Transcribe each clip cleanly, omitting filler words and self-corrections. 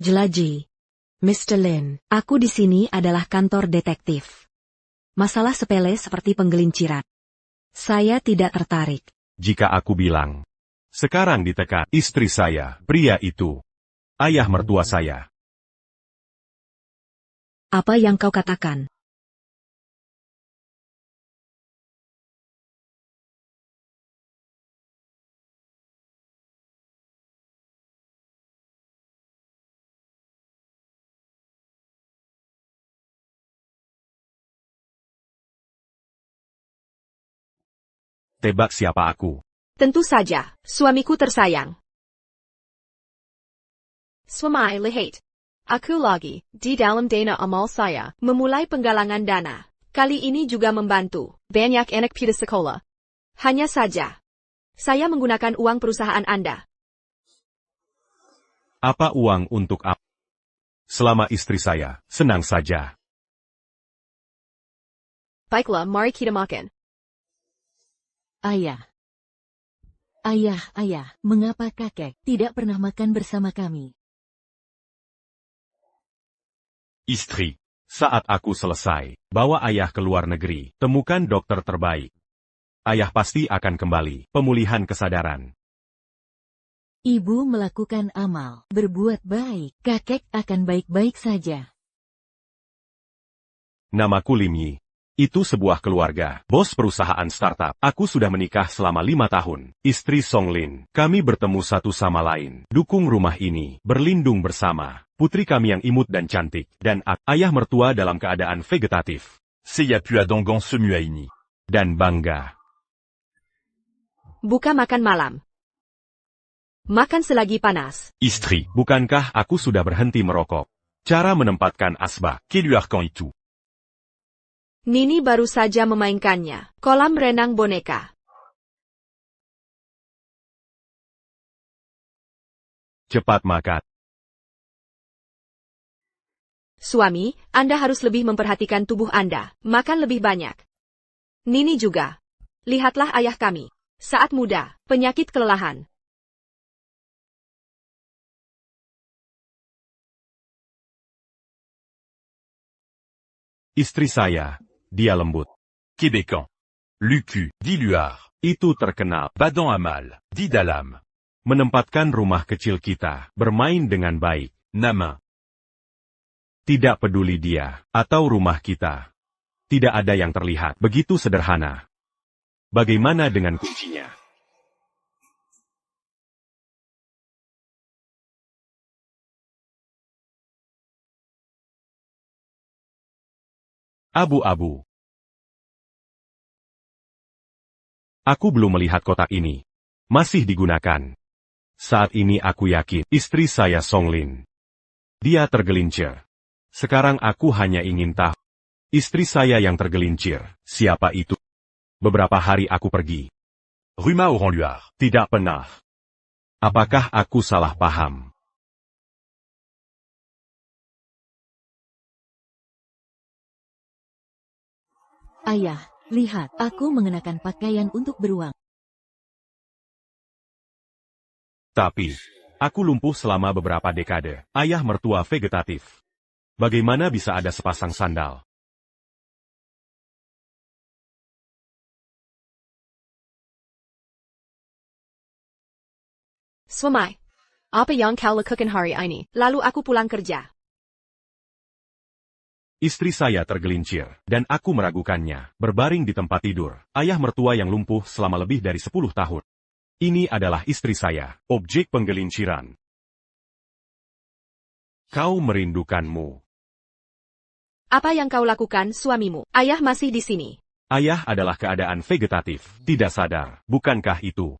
Jelaji. Mr. Lin, aku di sini adalah kantor detektif. Masalah sepele seperti penggelinciran. Saya tidak tertarik. Jika aku bilang, sekarang ditekan istri saya, pria itu, ayah mertua saya. Apa yang kau katakan? Tebak siapa aku? Tentu saja, suamiku tersayang. Suami lihat. Aku lagi, di dalam dana amal saya, memulai penggalangan dana. Kali ini juga membantu, banyak anak pindah sekolah. Hanya saja, saya menggunakan uang perusahaan Anda. Apa uang untuk apa? Selama istri saya, senang saja. Baiklah, mari kita makan. Ayah. Ayah, mengapa kakek tidak pernah makan bersama kami? Istri, saat aku selesai, bawa ayah ke luar negeri, temukan dokter terbaik. Ayah pasti akan kembali, pemulihan kesadaran. Ibu melakukan amal, berbuat baik, kakek akan baik-baik saja. Namaku Lim Yi. Itu sebuah keluarga, bos perusahaan startup. Aku sudah menikah selama 5 tahun. Istri Song Lin, kami bertemu satu sama lain. Dukung rumah ini, berlindung bersama. Putri kami yang imut dan cantik, dan ayah mertua dalam keadaan vegetatif. Saya pua donggon semua ini. Dan bangga. Buka makan malam. Makan selagi panas. Istri, bukankah aku sudah berhenti merokok? Cara menempatkan asbak, keluarkan itu. Nini baru saja memainkannya. Kolam renang boneka. Cepat makan. Suami, Anda harus lebih memperhatikan tubuh Anda. Makan lebih banyak. Nini juga. Lihatlah ayah kami. Saat muda, penyakit kelelahan. Istri saya, dia lembut. Québécois. Lucu, diluar. Itu terkenal. Badon amal, di dalam. Menempatkan rumah kecil kita, bermain dengan baik. Nama. Tidak peduli dia, atau rumah kita. Tidak ada yang terlihat, begitu sederhana. Bagaimana dengan kuncinya? Abu-abu. Aku belum melihat kotak ini. Masih digunakan. Saat ini aku yakin, istri saya Song Lin. Dia tergelincir. Sekarang aku hanya ingin tahu. Istri saya yang tergelincir, siapa itu? Beberapa hari aku pergi. Rumah orang luar, tidak pernah. Apakah aku salah paham? Ayah, lihat, aku mengenakan pakaian untuk beruang. Tapi, aku lumpuh selama beberapa dekade. Ayah mertua vegetatif. Bagaimana bisa ada sepasang sandal? Suami, apa yang kau lakukan hari ini? Lalu aku pulang kerja. Istri saya tergelincir, dan aku meragukannya, berbaring di tempat tidur. Ayah mertua yang lumpuh selama lebih dari 10 tahun. Ini adalah istri saya, objek penggelinciran. Kau merindukanmu. Apa yang kau lakukan, suamimu? Ayah masih di sini. Ayah adalah keadaan vegetatif, tidak sadar, bukankah itu?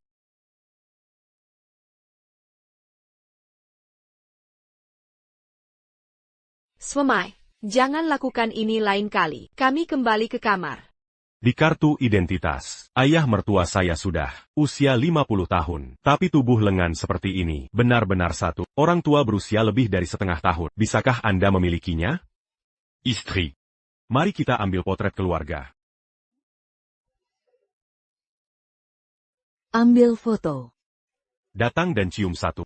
Suami, jangan lakukan ini lain kali. Kami kembali ke kamar. Di kartu identitas, ayah mertua saya sudah usia 50 tahun, tapi tubuh lengan seperti ini, benar-benar satu. Orang tua berusia lebih dari setengah tahun. Bisakah Anda memilikinya? Istri. Mari kita ambil potret keluarga. Ambil foto. Datang dan cium satu.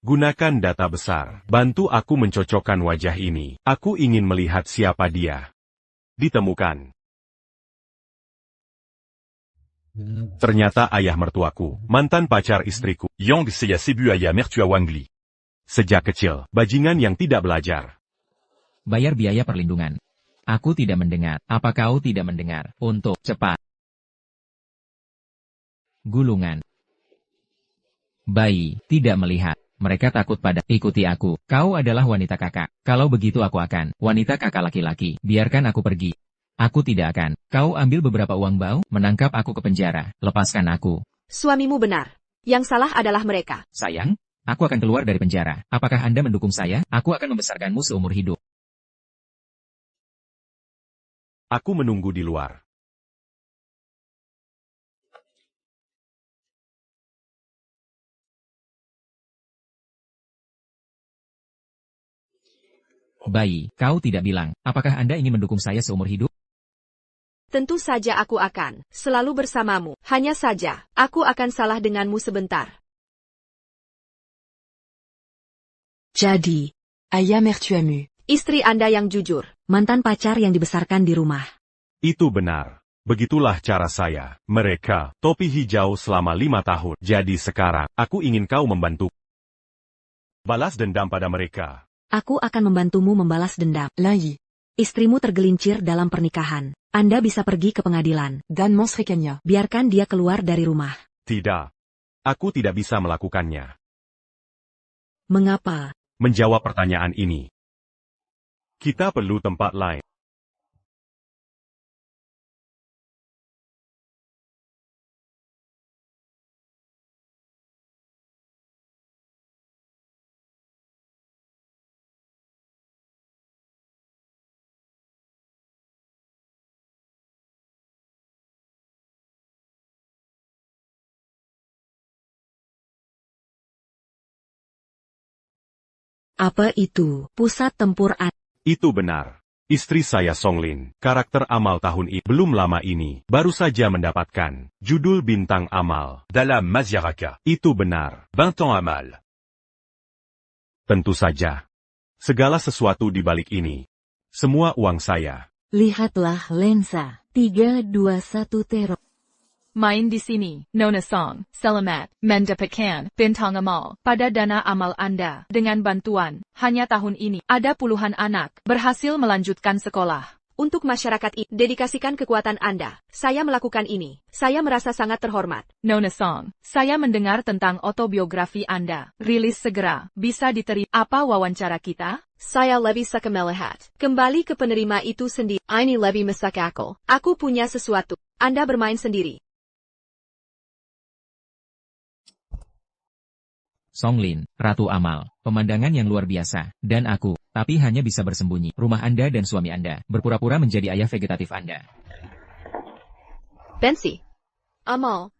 Gunakan data besar. Bantu aku mencocokkan wajah ini. Aku ingin melihat siapa dia. Ditemukan. Ternyata ayah mertuaku, mantan pacar istriku. Yang Seya Sebu Ayah Mertua Wangli. Sejak kecil, bajingan yang tidak belajar. Bayar biaya perlindungan. Aku tidak mendengar. Apa kau tidak mendengar? Untuk cepat. Gulungan. Bayi, tidak melihat. Mereka takut pada. Ikuti aku. Kau adalah wanita kakak. Kalau begitu aku akan. Wanita kakak laki-laki. Biarkan aku pergi. Aku tidak akan. Kau ambil beberapa uang bau, menangkap aku ke penjara. Lepaskan aku. Suamimu benar. Yang salah adalah mereka. Sayang, aku akan keluar dari penjara. Apakah Anda mendukung saya? Aku akan membesarkanmu seumur hidup. Aku menunggu di luar. Bayi, kau tidak bilang. Apakah Anda ingin mendukung saya seumur hidup? Tentu saja aku akan selalu bersamamu. Hanya saja, aku akan salah denganmu sebentar. Jadi, ayah mertuamu, Istri Anda yang jujur. mantan pacar yang dibesarkan di rumah. Itu benar. Begitulah cara saya. Mereka, topi hijau selama 5 tahun. Jadi sekarang, aku ingin kau membantu. Balas dendam pada mereka. Aku akan membantumu membalas dendam. Lagi. Istrimu tergelincir dalam pernikahan. Anda bisa pergi ke pengadilan. Dan Monsrekanya. Biarkan dia keluar dari rumah. Tidak. Aku tidak bisa melakukannya. Mengapa? Menjawab pertanyaan ini. Kita perlu tempat lain. Apa itu? Pusat tempur Itu benar. Istri saya Songlin, karakter amal tahun ini. Belum lama ini, baru saja mendapatkan judul bintang amal. Dalam Maziaraka. Itu benar. Bintang Amal. Tentu saja. Segala sesuatu di balik ini. Semua uang saya. Lihatlah lensa. 321 teror. Main di sini, Nona Song, Selamat, mendapatkan bintang amal pada dana amal Anda. Dengan bantuan, hanya tahun ini, ada puluhan anak berhasil melanjutkan sekolah. Untuk masyarakat ini, dedikasikan kekuatan Anda. Saya melakukan ini. Saya merasa sangat terhormat. Nona Song, saya mendengar tentang autobiografi Anda. Rilis segera, bisa diterima. Apa wawancara kita? Saya lebih suka melihat. Kembali ke penerima itu sendiri. Ini lebih masuk akal. Aku punya sesuatu. Anda bermain sendiri. Songlin, Ratu Amal, pemandangan yang luar biasa, dan aku, tapi hanya bisa bersembunyi. Rumah Anda dan suami Anda, berpura-pura menjadi ayah vegetatif Anda. Bensi. Amal.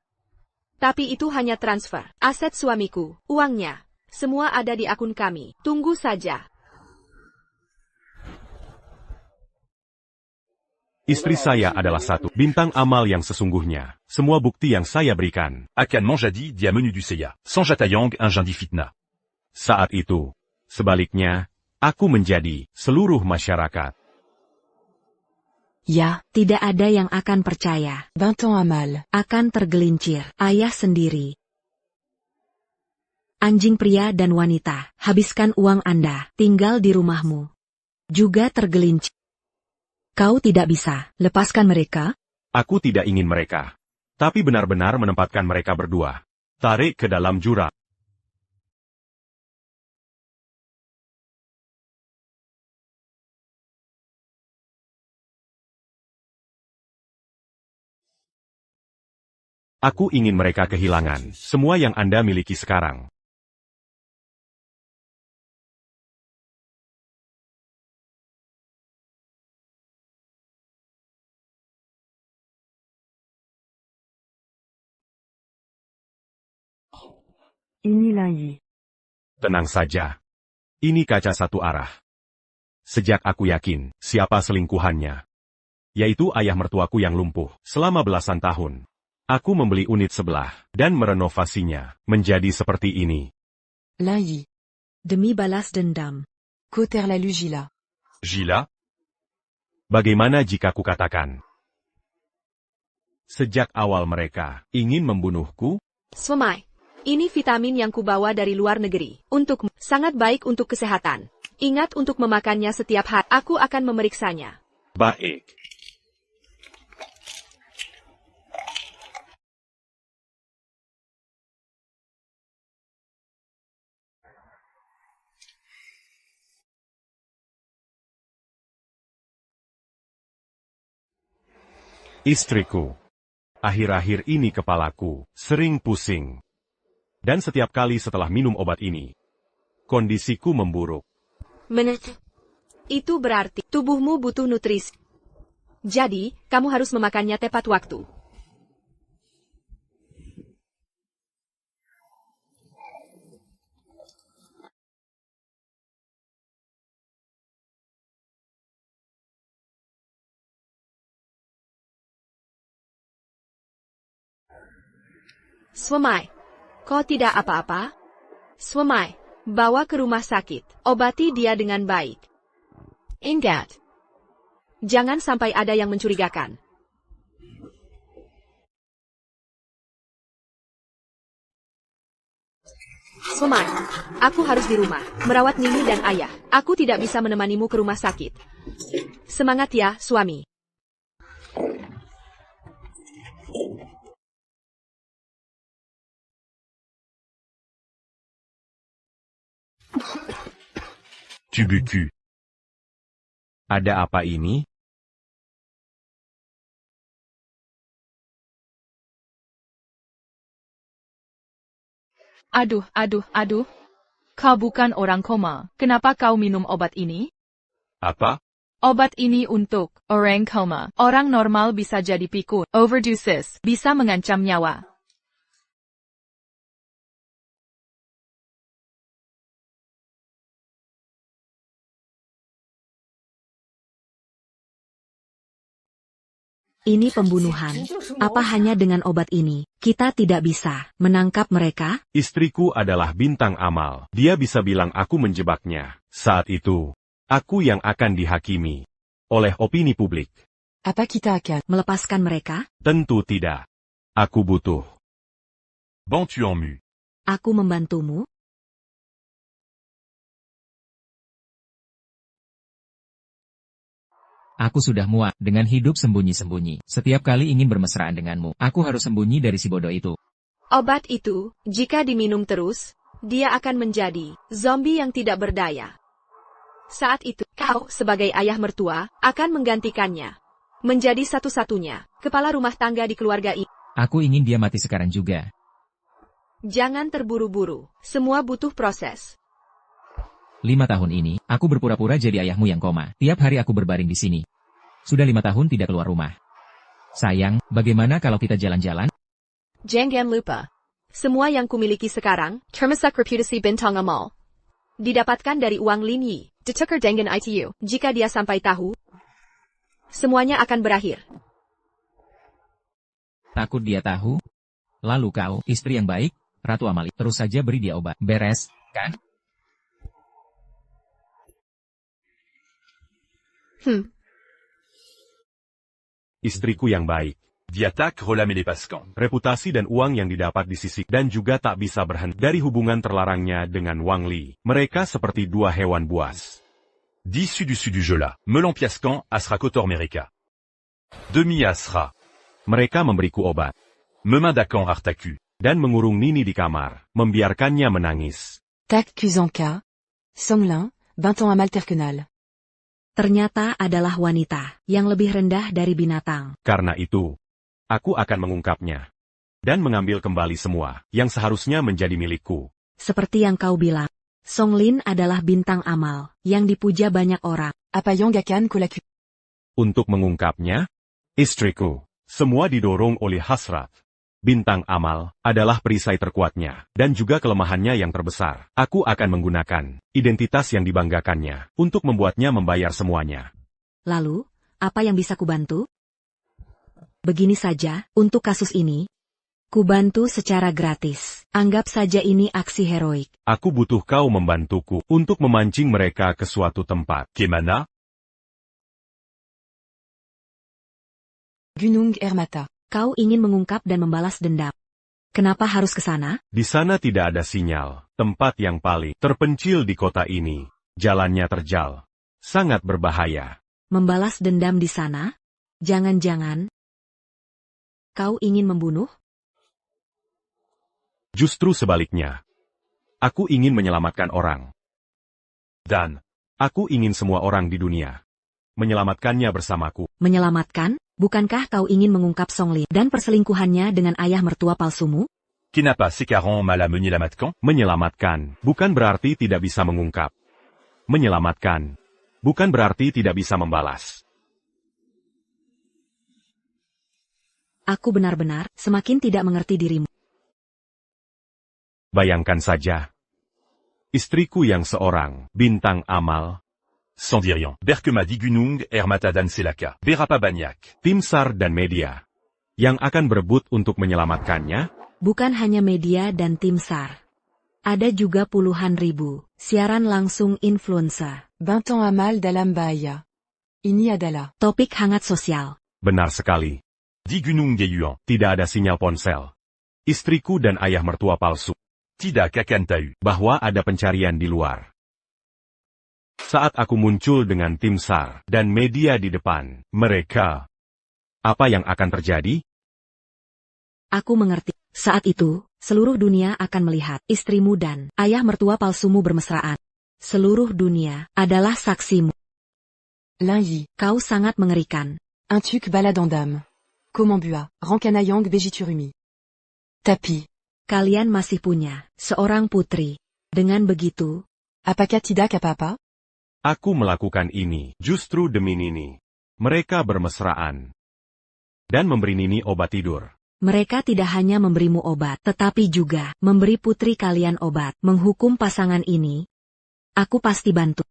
Tapi itu hanya transfer. Aset suamiku, uangnya. Semua ada di akun kami. Tunggu saja. Istri saya adalah satu bintang amal yang sesungguhnya. Semua bukti yang saya berikan. Akan Manjadi dia menu du Seya. Sanjatayang un jindi fitna. Saat itu, sebaliknya, aku menjadi seluruh masyarakat. Ya, tidak ada yang akan percaya. Bintang Amal. Akan tergelincir. Ayah sendiri. Anjing pria dan wanita, habiskan uang Anda, tinggal di rumahmu. Juga tergelincir. Kau tidak bisa lepaskan mereka? Aku tidak ingin mereka. Tapi benar-benar menempatkan mereka berdua. Tarik ke dalam jurang. Aku ingin mereka kehilangan semua yang Anda miliki sekarang. Ini lagi. Tenang saja. Ini kaca satu arah. Sejak aku yakin siapa selingkuhannya, yaitu ayah mertuaku yang lumpuh selama belasan tahun. Aku membeli unit sebelah dan merenovasinya menjadi seperti ini. Lagi. Demi balas dendam. Coterlalu Gila. Gila, Bagaimana jika kukatakan? Sejak awal mereka ingin membunuhku, Swamai. Ini vitamin yang kubawa dari luar negeri. Untukmu. Sangat baik untuk kesehatan. Ingat untuk memakannya setiap hari. Aku akan memeriksanya. baik. Istriku. Akhir-akhir ini kepalaku sering pusing. Dan setiap kali setelah minum obat ini, kondisiku memburuk. Itu berarti tubuhmu butuh nutrisi. Jadi, kamu harus memakannya tepat waktu. Swamai. Kau tidak apa-apa? Swamai, bawa ke rumah sakit. Obati dia dengan baik. Ingat. Jangan sampai ada yang mencurigakan. Swamai, aku harus di rumah, merawat Nini dan ayah. Aku tidak bisa menemanimu ke rumah sakit. Semangat ya, suami. tubucu. Ada apa ini? Aduh, aduh, aduh. Kau bukan orang koma. Kenapa kau minum obat ini? Apa? Obat ini untuk orang koma. Orang normal bisa jadi pikun. Overdosis bisa mengancam nyawa. Ini pembunuhan. Apa hanya dengan obat ini, kita tidak bisa menangkap mereka? Istriku adalah bintang amal. Dia bisa bilang aku menjebaknya. Saat itu, aku yang akan dihakimi oleh opini publik. Apa kita akan Melepaskan mereka? Tentu tidak. Aku butuh. Bantu en mu. Aku membantumu? Aku sudah muak dengan hidup sembunyi-sembunyi. Setiap kali ingin bermesraan denganmu, aku harus sembunyi dari si bodoh itu. Obat itu, jika diminum terus, dia akan menjadi zombie yang tidak berdaya. Saat itu, kau, sebagai ayah mertua, akan menggantikannya. Menjadi satu-satunya kepala rumah tangga di keluarga ini. Aku ingin dia mati sekarang juga. Jangan terburu-buru. Semua butuh proses. 5 tahun ini, aku berpura-pura jadi ayahmu yang koma. Tiap hari aku berbaring di sini. Sudah 5 tahun tidak keluar rumah. Sayang, bagaimana kalau kita jalan-jalan? Jangan lupa. Semua yang kumiliki sekarang, termasuk reputasi bintang amal, didapatkan dari uang Lin Yi. Ditukar dengan ITU. Jika dia sampai tahu, semuanya akan berakhir. Takut dia tahu? Lalu kau, istri yang baik, Ratu Amali, terus saja beri dia obat. Beres, kan? Istriku yang baik. Diatak Rolam et les Pascans. Reputasi dan uang yang didapat di sisi dan juga tak bisa berhenti dari hubungan terlarangnya dengan Wang Li. Mereka seperti dua hewan buas. Dissu du sud du Jola. Melon Piascan, Asra Kotor Mereka. Demi Asra. Mereka memberiku obat. Memin Dakan Artaku. Dan mengurung Nini di kamar, membiarkannya menangis. Tak Kuzanka. Songlin, 20 ans à Malterkenal. Ternyata adalah wanita yang lebih rendah dari binatang. Karena itu, aku akan mengungkapnya. Dan mengambil kembali semua yang seharusnya menjadi milikku. Seperti yang kau bilang, Song Lin adalah bintang amal yang dipuja banyak orang. Apa Yangakan Kolaku. Untuk mengungkapnya, istriku, semua didorong oleh hasrat. Bintang amal adalah perisai terkuatnya, dan juga kelemahannya yang terbesar. Aku akan menggunakan identitas yang dibanggakannya untuk membuatnya membayar semuanya. Lalu, apa yang bisa kubantu? Begini saja, untuk kasus ini, Kubantu secara gratis. Anggap saja ini aksi heroik. Aku butuh kau membantuku untuk memancing mereka ke suatu tempat. Kemana? Gunung Ermata. Kau ingin mengungkap dan membalas dendam. Kenapa harus ke sana? Di sana tidak ada sinyal. Tempat yang paling terpencil di kota ini. Jalannya terjal. Sangat berbahaya. Membalas dendam di sana? Jangan-jangan kau ingin membunuh? Justru sebaliknya. Aku ingin menyelamatkan orang. Dan aku ingin semua orang di dunia menyelamatkannya bersamaku. Menyelamatkan? Bukankah kau ingin mengungkap Songlin dan perselingkuhannya dengan ayah mertua palsumu? Kenapa sekarang malah menyelamatkan? Menyelamatkan bukan berarti tidak bisa mengungkap. Menyelamatkan bukan berarti tidak bisa membalas. Aku benar-benar semakin tidak mengerti dirimu. Bayangkan saja. Istriku yang seorang bintang amal. Sans dire rien. Berkema di Gunung Ermata dan Selaka. Berapa banyak? Tim SAR dan media. Yang akan berebut untuk menyelamatkannya. Bukan hanya media dan tim SAR. Ada juga puluhan ribu siaran langsung influencer. Bintan Amal dalam bahaya. Ini adalah Topik hangat sosial. Benar sekali. Di Gunung Yuan. Tidak ada sinyal ponsel. Istriku dan ayah mertua palsu. Tidak akan tahu bahwa ada pencarian di luar. Saat aku muncul dengan tim SAR dan media di depan mereka, apa yang akan terjadi? Aku mengerti. Saat itu, seluruh dunia akan melihat istrimu dan ayah mertua palsumu bermesraan. Seluruh dunia adalah saksimu. Lin Yi. Kau sangat mengerikan. Un tuk baladandam. Komambua. Rankanayang Bejiturumi. Tapi. Kalian masih punya seorang putri. Dengan begitu, Apakah tidak apa-apa? Aku melakukan ini justru demi Nini. Mereka bermesraan. Dan memberi Nini obat tidur. mereka tidak hanya memberimu obat, tetapi juga memberi putri kalian obat. Menghukum pasangan ini, aku pasti bantu.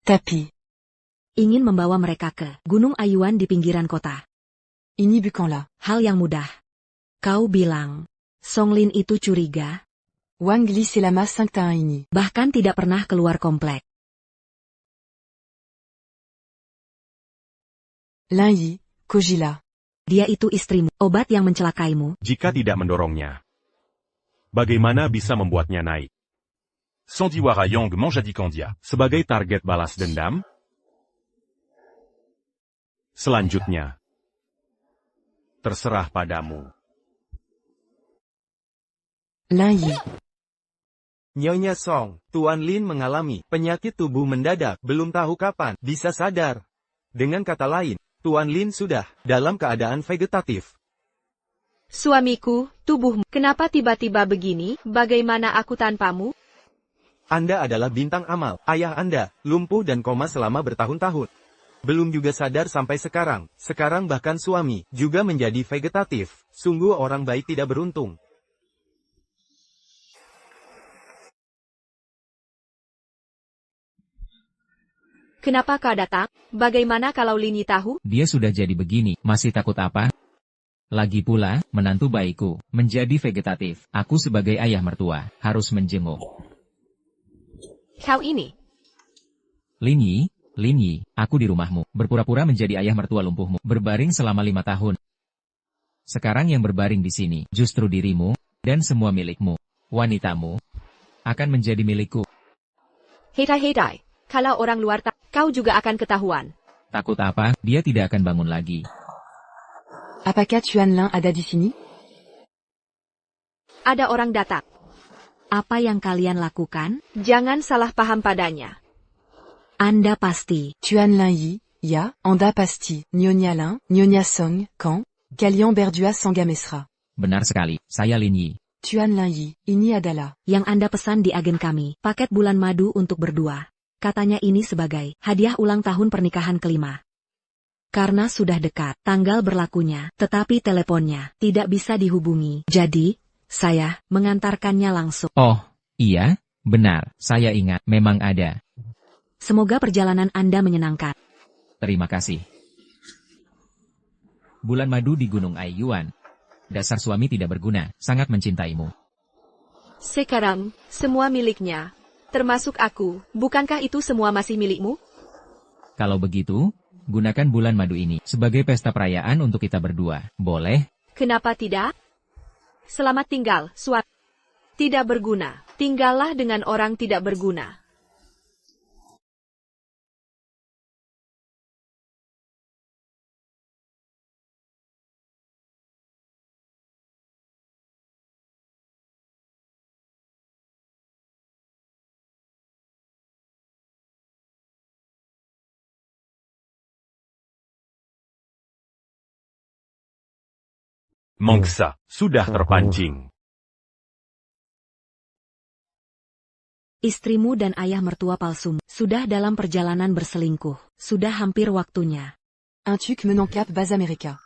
Tapi. Ingin membawa mereka ke Gunung Ayuan di pinggiran kota. Ini bukanlah Hal yang mudah. Kau bilang, Songlin itu curiga, Wang Li selama 5 tahun ini. bahkan tidak pernah keluar komplek. Lin Yi, Kojila. Dia itu istrimu, obat yang mencelakaimu. Jika tidak mendorongnya, bagaimana bisa membuatnya naik? Sandiwara Yang Manjadi Kandia. Sebagai target balas dendam? Selanjutnya, terserah padamu. Lin Yi. Nyonya Song, Tuan Lin mengalami penyakit tubuh mendadak, belum tahu kapan bisa sadar. Dengan kata lain, Tuan Lin sudah dalam keadaan vegetatif. Suamiku, tubuhmu, kenapa tiba-tiba begini? Bagaimana aku tanpamu? Anda adalah bintang amal, ayah Anda, lumpuh dan koma selama bertahun-tahun. Belum juga sadar sampai sekarang, bahkan suami, juga menjadi vegetatif. Sungguh orang baik tidak beruntung. Kenapa kau datang? Bagaimana kalau Lini tahu? Dia sudah jadi begini, masih takut apa? Lagi pula, menantu baikku, menjadi vegetatif. Aku sebagai ayah mertua, harus menjenguk. Kau ini. Lin Yi, aku di rumahmu, berpura-pura menjadi ayah mertua lumpuhmu, berbaring selama 5 tahun. Sekarang yang berbaring di sini, justru dirimu, dan semua milikmu, wanitamu, akan menjadi milikku. Hetai. Kalau orang luar tak, kau juga akan ketahuan. Takut apa? Dia tidak akan bangun lagi. Apakah Tuan Lin ada di sini? Ada orang datang. Apa yang kalian lakukan? Jangan salah paham padanya. Anda pasti. Tuan Lin Yi, Ya, Anda pasti, Nyonya Lin, Nyonya Song, Kan, Kalian berdua sangat mesra. Benar sekali, saya Lin Yi. Tuan Lin Yi, ini adalah Yang Anda pesan di agen kami, paket bulan madu untuk berdua. Katanya ini sebagai hadiah ulang tahun pernikahan kelima. Karena sudah dekat tanggal berlakunya, tetapi teleponnya tidak bisa dihubungi. Jadi, saya mengantarkannya langsung. Oh, iya, benar, saya ingat, memang ada. Semoga perjalanan Anda menyenangkan. Terima kasih. Bulan madu di Gunung Ayuan. Dasar suami tidak berguna, sangat mencintaimu. Sekarang, semua miliknya. Termasuk aku, bukankah itu semua masih milikmu? Kalau begitu, gunakan bulan madu ini sebagai pesta perayaan untuk kita berdua. Boleh? Kenapa tidak? Selamat tinggal, suami. Tidak berguna. Tinggallah dengan orang tidak berguna. Mangsa. Sudah terpancing. Istrimu dan ayah mertua palsumu sudah dalam perjalanan berselingkuh. Sudah hampir waktunya. Un tuc menant cap base America.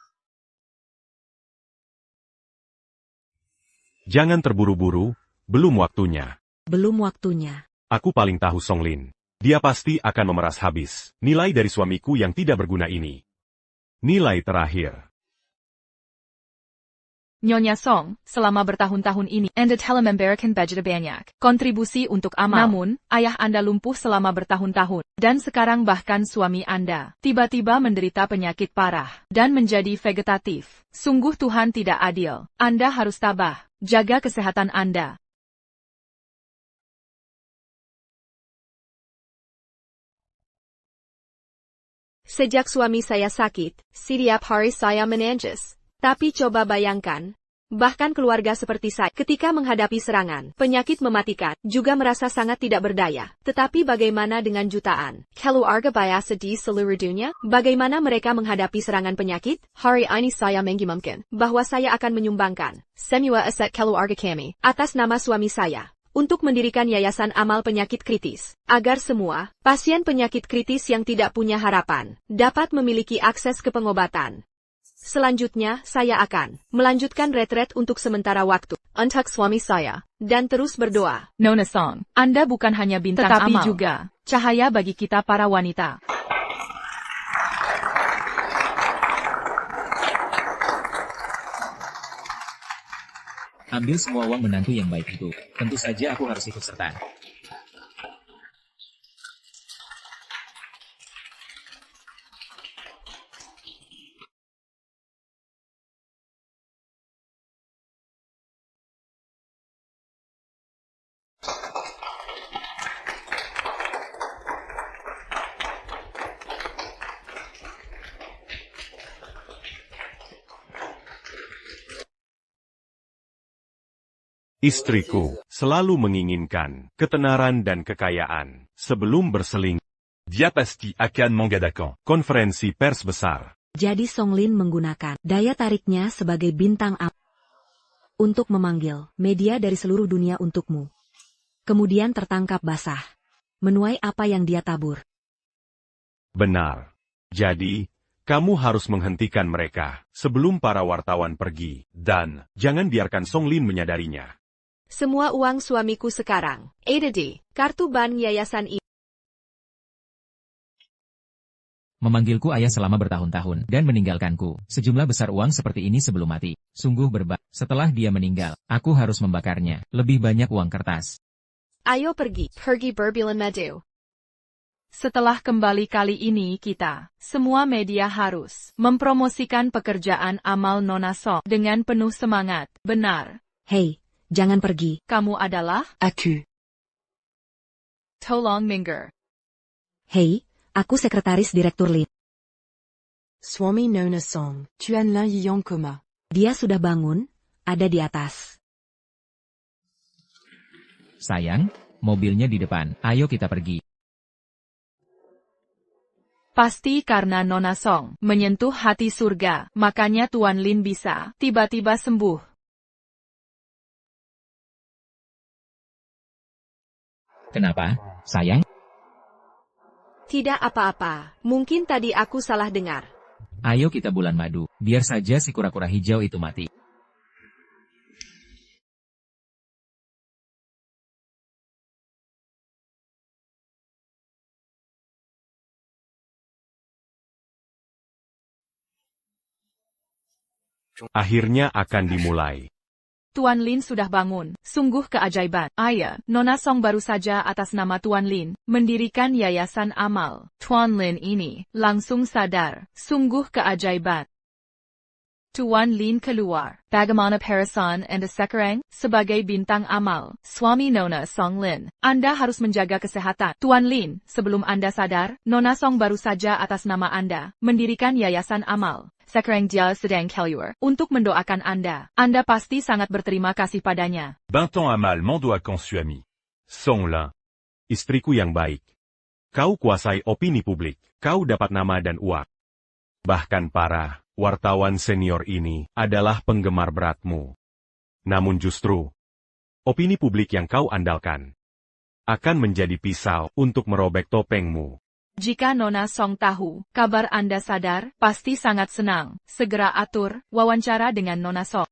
Jangan terburu-buru, belum waktunya. Belum waktunya. Aku paling tahu Songlin. Dia pasti akan memeras habis nilai dari suamiku yang tidak berguna ini. Nilai terakhir. Nyonya Song, selama bertahun-tahun ini, Anda telah memberikan budget banyak kontribusi untuk amal. Namun, ayah Anda lumpuh selama bertahun-tahun. Dan sekarang bahkan suami Anda tiba-tiba menderita penyakit parah dan menjadi vegetatif. Sungguh Tuhan tidak adil. Anda harus tabah. Jaga kesehatan Anda. Sejak suami saya sakit, setiap hari saya menangis. Tapi coba bayangkan, bahkan keluarga seperti saya ketika menghadapi serangan, penyakit mematikan, juga merasa sangat tidak berdaya. Tetapi bagaimana dengan jutaan keluarga biasa di seluruh dunia? Bagaimana mereka menghadapi serangan penyakit? Hari ini saya mengumumkan bahwa saya akan menyumbangkan semua aset keluarga kami atas nama suami saya untuk mendirikan yayasan amal penyakit kritis, agar semua pasien penyakit kritis yang tidak punya harapan dapat memiliki akses ke pengobatan. Selanjutnya, saya akan melanjutkan retret untuk sementara waktu untuk suami saya, dan terus berdoa. Nona Song, Anda bukan hanya bintang Tetapi amal, juga cahaya bagi kita para wanita. Ambil semua uang menantu yang baik itu. Tentu saja aku harus ikut serta. Istriku selalu menginginkan ketenaran dan kekayaan sebelum berselingkuh. Dia pasti akan mengadakan Konferensi pers besar. Jadi Songlin menggunakan daya tariknya sebagai bintang amal untuk memanggil media dari seluruh dunia untukmu. Kemudian tertangkap basah. Menuai apa yang dia tabur. Benar. Jadi, kamu harus menghentikan mereka sebelum para wartawan pergi. Dan, jangan biarkan Songlin menyadarinya. Semua uang suamiku sekarang ada di kartu bank yayasan ini. Memanggilku ayah selama bertahun-tahun dan meninggalkanku sejumlah besar uang seperti ini sebelum mati. Sungguh setelah dia meninggal, aku harus membakarnya. Lebih banyak uang kertas. Ayo pergi berbulan madu. Setelah kembali kali ini kita, semua media harus mempromosikan pekerjaan amal Nona Song dengan penuh semangat. Benar. Hei, jangan pergi. Kamu adalah Aku. Tolong minggir. Hei, aku sekretaris direktur Lin. Swami Nona Song. Tuan Lin Yang koma. Dia sudah bangun, ada di atas. Sayang, mobilnya di depan. Ayo kita pergi. Pasti karena Nona Song menyentuh hati surga, makanya Tuan Lin bisa tiba-tiba sembuh. Kenapa, sayang? Tidak apa-apa, mungkin tadi aku salah dengar. Ayo kita bulan madu, biar saja si kura-kura hijau itu mati. Akhirnya akan dimulai. Tuan Lin sudah bangun. Sungguh keajaiban. Ayah, Nona Song baru saja atas nama Tuan Lin mendirikan yayasan amal. Tuan Lin ini langsung sadar. Sungguh keajaiban. Tuan Lin keluar. Bagaimana Parasan and Sekarang sebagai bintang amal. Suami Nona Song Lin. Anda harus menjaga kesehatan. Tuan Lin, sebelum Anda sadar, Nona Song baru saja atas nama Anda mendirikan yayasan amal. Sekarang dia sedang keluar untuk mendoakan Anda. Anda pasti sangat berterima kasih padanya. Bintan Amal mendoakan suami. Song Lin. Istriku yang baik. Kau kuasai opini publik. Kau dapat nama dan uang. Bahkan para wartawan senior ini adalah penggemar beratmu. Namun justru, opini publik yang kau andalkan akan menjadi pisau untuk merobek topengmu. Jika Nona Song tahu kabar Anda sadar, pasti sangat senang. Segera atur wawancara dengan Nona Song.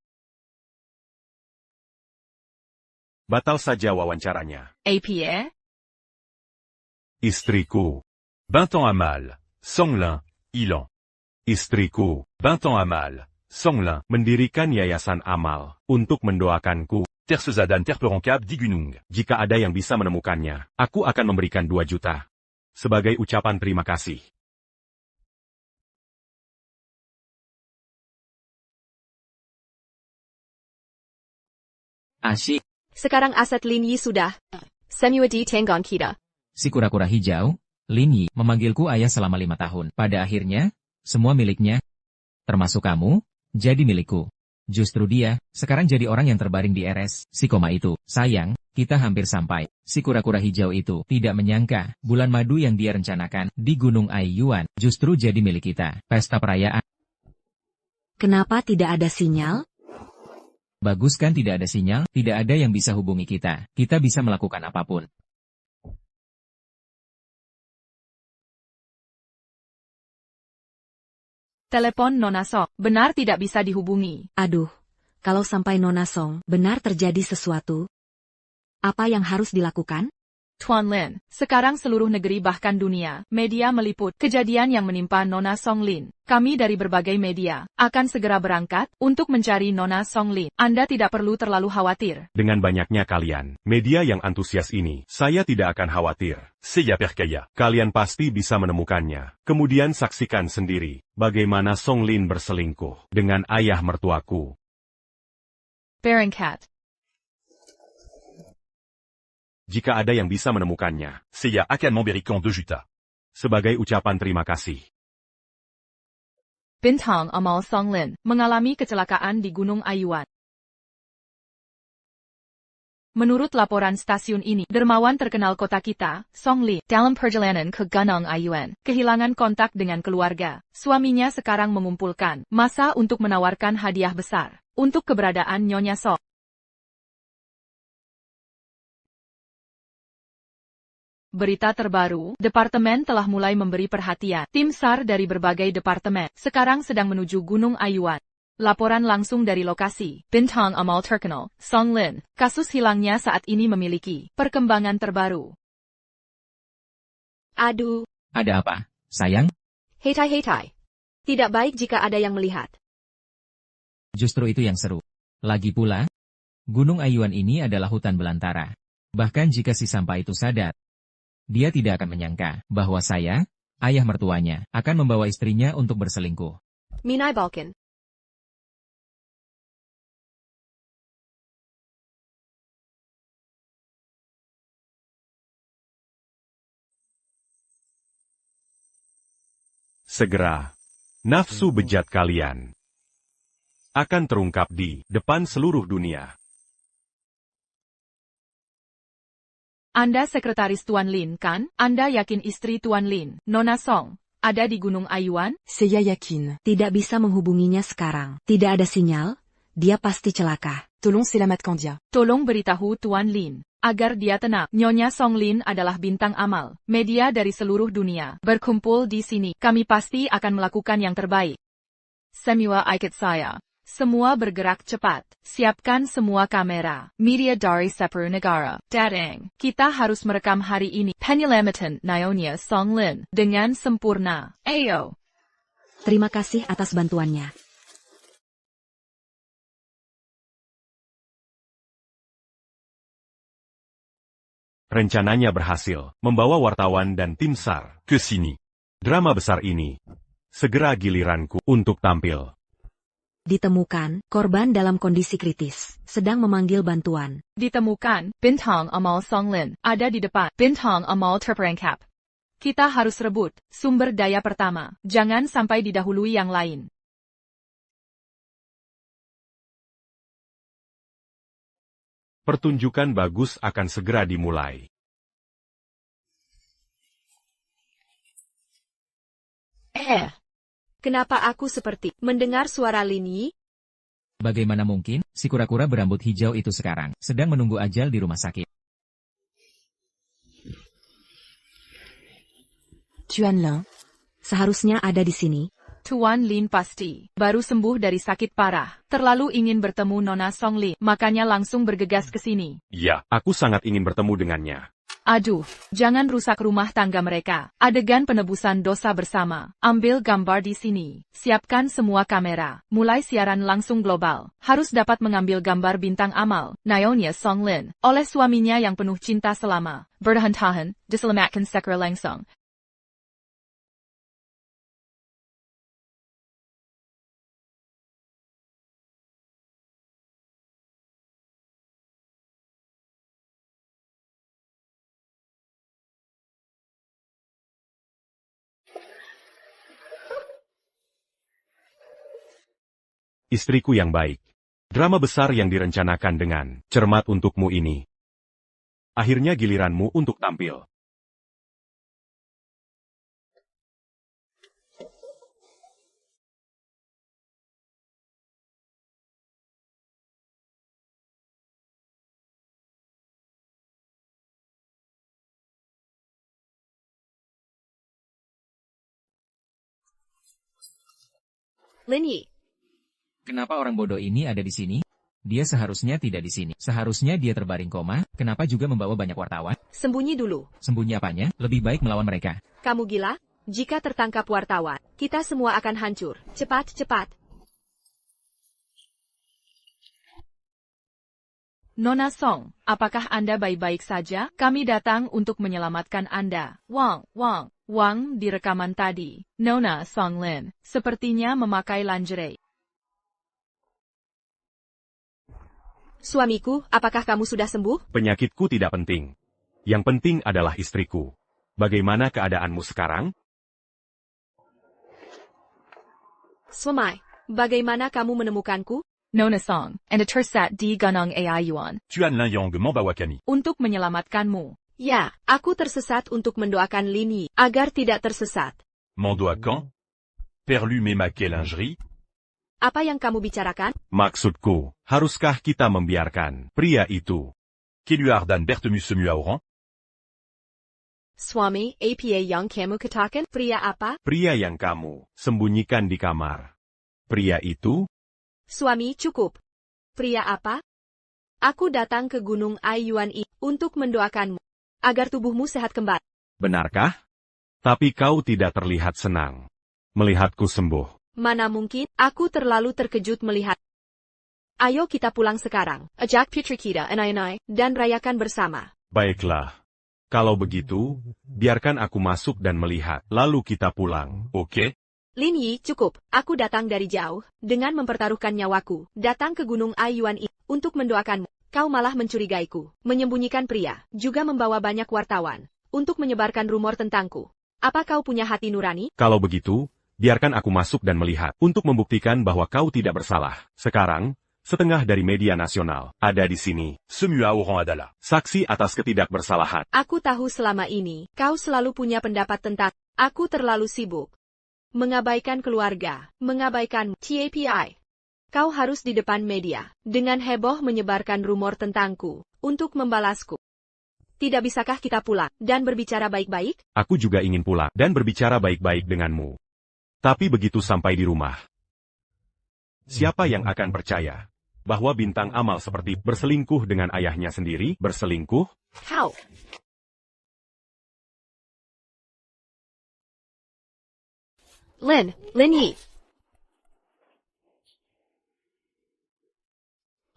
Batal saja wawancaranya. APA? Istriku. Bintan Amal. Song Lin. Ilan. Istriku. Bintan Amal. Song Lin. Mendirikan yayasan amal untuk mendoakanku. Tersezadan Terperoncap di Gunung. Jika ada yang bisa menemukannya, aku akan memberikan 2 juta. Sebagai ucapan terima kasih. Asyik. Sekarang aset Lin Yi sudah. Semua di Tenggon kita. Si kura-kura hijau, Lin Yi, memanggilku ayah selama 5 tahun. Pada akhirnya, semua miliknya, termasuk kamu, jadi milikku. Justru dia, sekarang jadi orang yang terbaring di RS, si koma itu. Sayang, kita hampir sampai. Si kura-kura hijau itu tidak menyangka, bulan madu yang dia rencanakan di Gunung Aiyuan justru jadi milik kita. Pesta perayaan. Kenapa tidak ada sinyal? Bagus kan tidak ada sinyal, tidak ada yang bisa hubungi kita. Kita bisa melakukan apapun. Telepon Nona Song, benar tidak bisa dihubungi. Aduh, kalau sampai Nona Song benar terjadi sesuatu, apa yang harus dilakukan? Tuan Lin, sekarang seluruh negeri bahkan dunia, media meliput kejadian yang menimpa Nona Song Lin. Kami dari berbagai media akan segera berangkat untuk mencari Nona Song Lin. Anda tidak perlu terlalu khawatir. Dengan banyaknya kalian, media yang antusias ini, saya tidak akan khawatir. Seya percaya. Kalian pasti bisa menemukannya. Kemudian saksikan sendiri, bagaimana Song Lin berselingkuh dengan ayah mertuaku. Berangkat. Jika ada yang bisa menemukannya, Seya akan memberikan 2 juta. sebagai ucapan terima kasih. Bintang Amal Song Lin mengalami kecelakaan di Gunung Aiyuan. Menurut laporan stasiun ini, dermawan terkenal kota kita, Song Lin, dalam perjalanan ke Gunung Aiyuan, kehilangan kontak dengan keluarga. Suaminya sekarang mengumpulkan massa untuk menawarkan hadiah besar untuk keberadaan Nyonya Song. Berita terbaru, departemen telah mulai memberi perhatian. Tim SAR dari berbagai departemen sekarang sedang menuju Gunung Aiyuan. Laporan langsung dari lokasi, Bintang Amal terkenal, Song Lin. Kasus hilangnya saat ini memiliki perkembangan terbaru. Aduh. Ada apa, sayang? Hetai. Tidak baik jika ada yang melihat. Justru itu yang seru. Lagi pula, Gunung Aiyuan ini adalah hutan belantara. Bahkan jika si sampah itu sadar, dia tidak akan menyangka bahwa saya, ayah mertuanya, akan membawa istrinya untuk berselingkuh. Minai Balkan. Segera, nafsu bejat kalian akan terungkap di depan seluruh dunia. Anda sekretaris Tuan Lin kan? Anda yakin istri Tuan Lin, Nona Song, ada di Gunung Aiyuan? Seya yakin. Tidak bisa menghubunginya sekarang. Tidak ada sinyal, dia pasti celaka. Tolong selamatkan dia. Tolong beritahu Tuan Lin, agar dia tenang. Nyonya Song Lin adalah bintang amal. Media dari seluruh dunia berkumpul di sini. Kami pasti akan melakukan yang terbaik. Semua ikut saya. Semua bergerak cepat. Siapkan semua kamera. Media dari seluruh negara. Datang. Kita harus merekam hari ini penyelamatan Nyonya Song Lin dengan sempurna. Ayo. Terima kasih atas bantuannya. Rencananya berhasil, membawa wartawan dan tim SAR Que sini. drama besar ini. Segera giliranku untuk tampil. Ditemukan, korban dalam kondisi kritis, sedang memanggil bantuan. Ditemukan, Bintang Amal Songlin ada di depan. Bintang Amal terperangkap. Kita harus rebut sumber daya pertama. Jangan sampai didahului yang lain. Pertunjukan bagus akan segera dimulai. Kenapa aku seperti mendengar suara Lini? Bagaimana mungkin, si kura-kura berambut hijau itu sekarang sedang menunggu ajal di rumah sakit. Tuan Lin, Seharusnya ada di sini. Tuan Lin pasti baru sembuh dari sakit parah. Terlalu ingin bertemu Nona Songlin, makanya langsung bergegas ke sini. Ya, aku sangat ingin bertemu dengannya. Aduh, jangan rusak rumah tangga mereka. Adegan penebusan dosa bersama. Ambil gambar di sini. Siapkan semua kamera. Mulai siaran langsung global. Harus dapat mengambil gambar bintang amal, Nyonya Songlin, oleh suaminya yang penuh cinta selama bertahan-tahan, diselamatkan secara langsung. Istriku yang baik. Drama besar yang direncanakan dengan cermat untukmu ini. Akhirnya giliranmu untuk tampil. Lini, Kenapa orang bodoh ini ada di sini? Dia seharusnya tidak di sini. Seharusnya dia terbaring koma. Kenapa juga membawa banyak wartawan? sembunyi dulu. Sembunyi apanya? Lebih baik melawan mereka. Kamu gila? Jika tertangkap wartawan, kita semua akan hancur. Cepat. Nona Song, apakah Anda baik-baik saja? Kami datang untuk menyelamatkan Anda. Wang di rekaman tadi. Nona Songlin, sepertinya memakai lingerie. Suamiku, apakah kamu sudah sembuh? Penyakitku tidak penting. Yang penting adalah istriku. Bagaimana keadaanmu sekarang? Suami, bagaimana kamu menemukanku? Nona Song, and a tersat di gunung ai yuan. Tuan Lin Yang Membawakani. Untuk menyelamatkanmu. Ya, aku tersesat untuk mendoakan Lini agar tidak tersesat. Mendoakan? Perlu memakai lingerie? Apa yang kamu bicarakan? Maksudku, haruskah kita membiarkan pria itu? Qui lui ardan Bertemu semu orang? Suami, apa yang kamu katakan? Pria apa? Pria yang kamu sembunyikan di kamar. Pria itu? Suami, cukup. Pria apa? Aku datang ke Gunung Aiyuan I untuk mendoakanmu agar tubuhmu sehat kembali. Benarkah? Tapi kau tidak terlihat senang melihatku sembuh. Mana mungkin, aku terlalu terkejut melihat. Ayo kita pulang sekarang. Ajak putri kita, anai-anai, dan rayakan bersama. Baiklah. Kalau begitu, biarkan aku masuk dan melihat, lalu kita pulang. Oke. Lin Yi, cukup. Aku datang dari jauh, dengan mempertaruhkan nyawaku, datang ke Gunung Aiyuan I, untuk mendoakanmu. Kau malah mencurigaiku, menyembunyikan pria, juga membawa banyak wartawan, untuk menyebarkan rumor tentangku. Apa kau punya hati nurani? Kalau begitu, biarkan aku masuk dan melihat, untuk membuktikan bahwa kau tidak bersalah. Sekarang, setengah dari media nasional ada di sini. Semu orang adalah Saksi atas ketidakbersalahan. Aku tahu selama ini, kau selalu punya pendapat tentang aku terlalu sibuk. Mengabaikan keluarga, mengabaikan TAPI. Kau harus di depan media, dengan heboh menyebarkan rumor tentangku, untuk membalasku. Tidak bisakah kita pulang, dan berbicara baik-baik? Aku juga ingin pulang, dan berbicara baik-baik denganmu. Tapi begitu sampai di rumah, siapa yang akan percaya bahwa bintang amal seperti berselingkuh dengan ayahnya sendiri, berselingkuh? Kau. Lin Yi.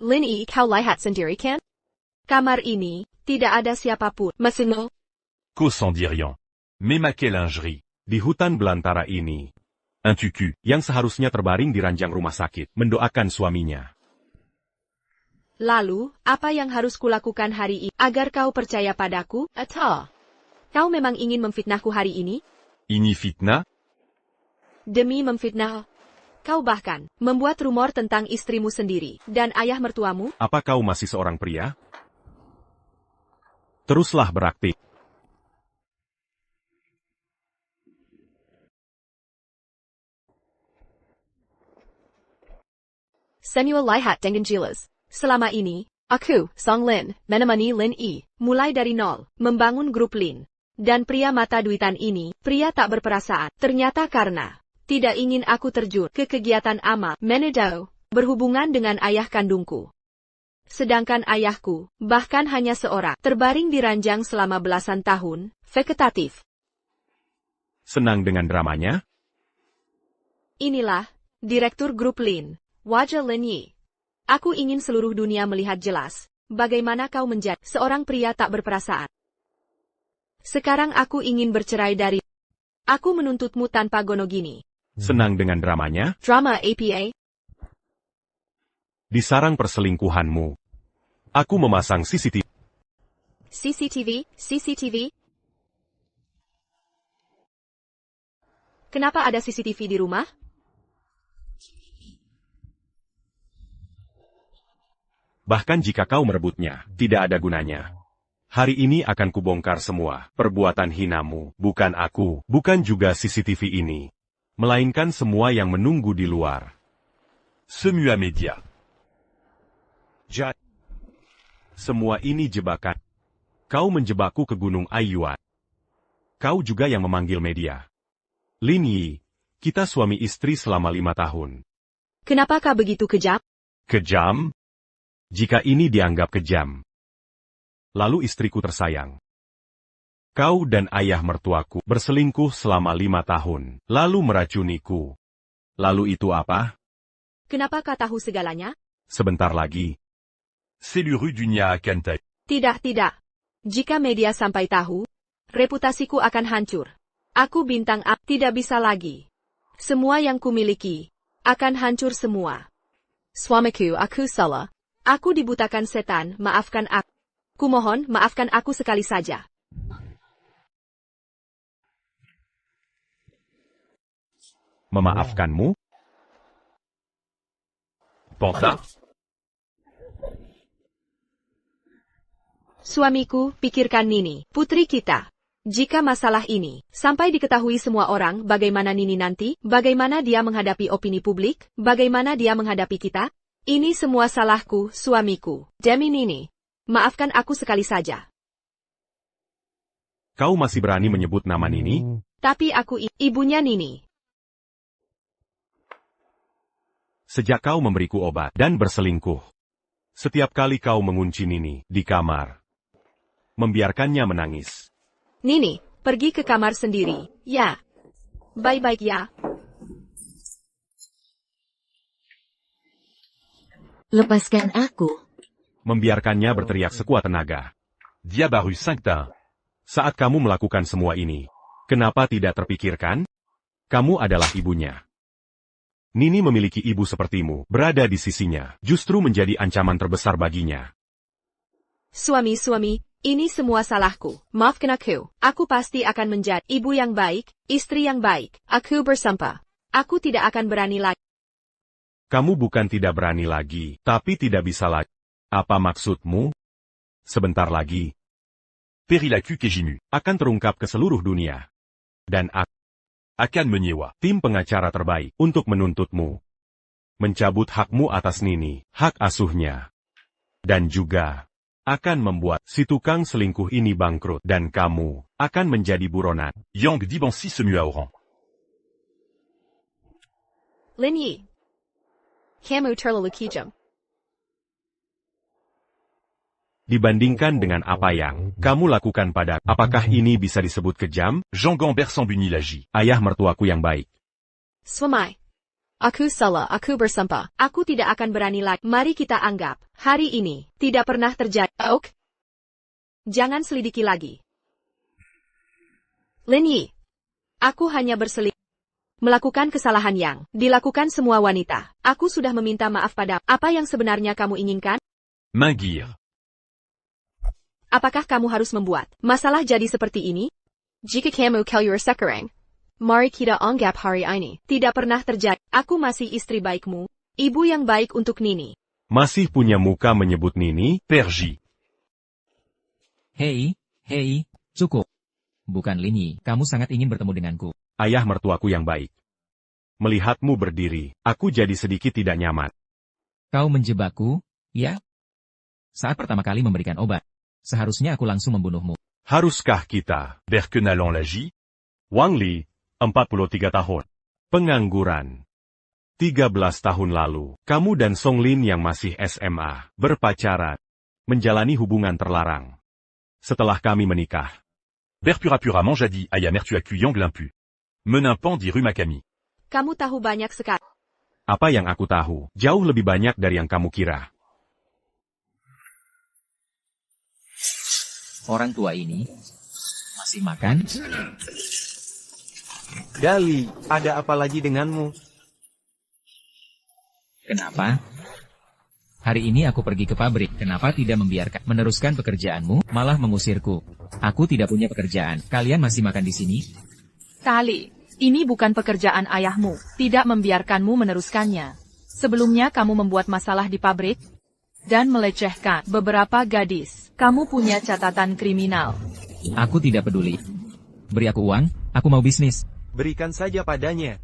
Lin Yi, kau lihat sendiri kan? Kamar ini Tidak ada siapapun. Maksudmu? Qu'au sans dit rien. Mais ma quelle lingerie. Di hutan belantara ini, Un tucu. yang seharusnya terbaring di ranjang rumah sakit, mendoakan suaminya. Lalu, apa yang harus kulakukan hari ini agar kau percaya padaku? Atau kau memang ingin memfitnahku hari ini? Ini fitnah? Demi memfitnah, kau bahkan membuat rumor tentang istrimu sendiri dan ayah mertuamu? Apa kau masih seorang pria? Teruslah beraktif. Samuel lihat dengan jelas. Selama ini, aku, Song Lin, menemani Lin Yi, mulai dari nol, membangun grup Lin. Dan pria mata duitan ini, pria tak berperasaan, ternyata karena tidak ingin aku terjun ke kegiatan amal, menedau, berhubungan dengan ayah kandungku. Sedangkan ayahku, bahkan hanya seorang, terbaring di ranjang selama belasan tahun, vegetatif. Senang dengan dramanya? Inilah, Direktur Grup Lin, wajah Lin Yi. Aku ingin seluruh dunia melihat jelas, bagaimana kau menjadi seorang pria tak berperasaan. Sekarang aku ingin bercerai dari. Aku menuntutmu tanpa gonogini. Senang dengan dramanya? Drama APA? Di sarang perselingkuhanmu, aku memasang CCTV. CCTV? Kenapa ada CCTV di rumah? Bahkan jika kau merebutnya, tidak ada gunanya. Hari ini akan kubongkar semua perbuatan hinamu, bukan aku, bukan juga CCTV ini, melainkan semua yang menunggu di luar. Semua media. Semua ini jebakan. Kau menjebakku ke Gunung Aiyuan. Kau juga yang memanggil media. Lin Yi, kita suami istri selama 5 tahun. Kenapa kau begitu kejam? Kejam? Jika ini dianggap kejam. Lalu istriku tersayang. Kau dan ayah mertuaku berselingkuh selama 5 tahun, lalu meracuniku. Lalu itu apa? Kenapa kau tahu segalanya? Sebentar lagi. C'est le rue du Nya Kantai. Tidak. Jika media sampai tahu, reputasiku akan hancur. Aku bintang A, tidak bisa lagi. Semua yang kumiliki akan hancur semua. Suamiku, aku salah. Aku dibutakan setan, maafkan aku. Kumohon, maafkan aku sekali saja. Memaafkanmu? Panta. Suamiku, pikirkan Nini, putri kita. Jika masalah ini sampai diketahui semua orang, bagaimana Nini nanti? Bagaimana dia menghadapi opini publik? Bagaimana dia menghadapi kita? Ini semua salahku, suamiku. Demi Nini. Maafkan aku sekali saja. Kau masih berani menyebut nama Nini? Tapi aku ibunya Nini. Sejak kau memberiku obat dan berselingkuh. Setiap kali kau mengunci Nini di kamar. Membiarkannya menangis. Nini, pergi ke kamar sendiri, ya. Baik-baik ya. Lepaskan aku. Membiarkannya berteriak sekuat tenaga. Diabaru Sanctin. Saat kamu melakukan semua ini, kenapa tidak terpikirkan? Kamu adalah ibunya. Nini memiliki ibu sepertimu, berada di sisinya, justru menjadi ancaman terbesar baginya. Suami, ini semua salahku. Maafkan aku. Aku pasti akan menjadi ibu yang baik, istri yang baik. Aku bersumpah. Aku tidak akan berani lagi. Kamu bukan tidak berani lagi, tapi tidak bisa lagi. Apa maksudmu? Sebentar lagi. Perilaku Kejimu. Akan terungkap ke seluruh dunia. Dan akan menyewa tim pengacara terbaik untuk menuntutmu. Mencabut hakmu atas Nini, hak asuhnya. Dan juga akan membuat si tukang selingkuh ini bangkrut dan kamu akan menjadi buronan. Yang Dibansi semua orang. Lin Yi. Kamu terlalu kejam. Dibandingkan dengan apa yang kamu lakukan pada, apakah ini bisa disebut kejam? Jean Gambert Sambuni Lagi. Ayah mertuaku yang baik. Suami. Aku salah, aku bersumpah. Aku tidak akan berani lagi. Mari kita anggap, hari ini, tidak pernah terjadi. Ok? Jangan selidiki lagi. Lin Yi. Aku hanya berselisih. Melakukan kesalahan yang dilakukan semua wanita. Aku sudah meminta maaf pada apa yang sebenarnya kamu inginkan? Mingir. Apakah kamu harus membuat masalah jadi seperti ini? Jika kamu keluar sekarang, mari kita anggap hari ini tidak pernah terjadi. Aku masih istri baikmu, ibu yang baik untuk Nini. Masih punya muka menyebut Nini? Perji. Hei, cukup. Bukan Lin Yi, kamu sangat ingin bertemu denganku. Ayah mertuaku yang baik. Melihatmu berdiri, aku jadi sedikit tidak nyaman. Kau menjebakku, ya? Saat pertama kali memberikan obat, seharusnya aku langsung membunuhmu. Haruskah kita? Berkenalan lagi? Wang Li, 43 tahun. Pengangguran. 13 tahun lalu, kamu dan Song Lin yang masih SMA, berpacaran. Menjalani hubungan terlarang. Setelah kami menikah. Berpura-pura manjadi aya mertuaku yang limpu. Menimpan di rumah kami. Kamu tahu banyak sekali. Apa yang aku tahu, jauh lebih banyak dari yang kamu kira. Orang tua ini masih makan? Dali, ada apa lagi denganmu? Kenapa? Hari ini aku pergi ke pabrik, kenapa tidak membiarkan meneruskan pekerjaanmu, malah mengusirku? Aku tidak punya pekerjaan, kalian masih makan di sini? Tali, ini bukan pekerjaan ayahmu, tidak membiarkanmu meneruskannya. Sebelumnya kamu membuat masalah di pabrik, dan melecehkan beberapa gadis. Kamu punya catatan kriminal. Aku tidak peduli. Beri aku uang, aku mau bisnis. Berikan saja padanya.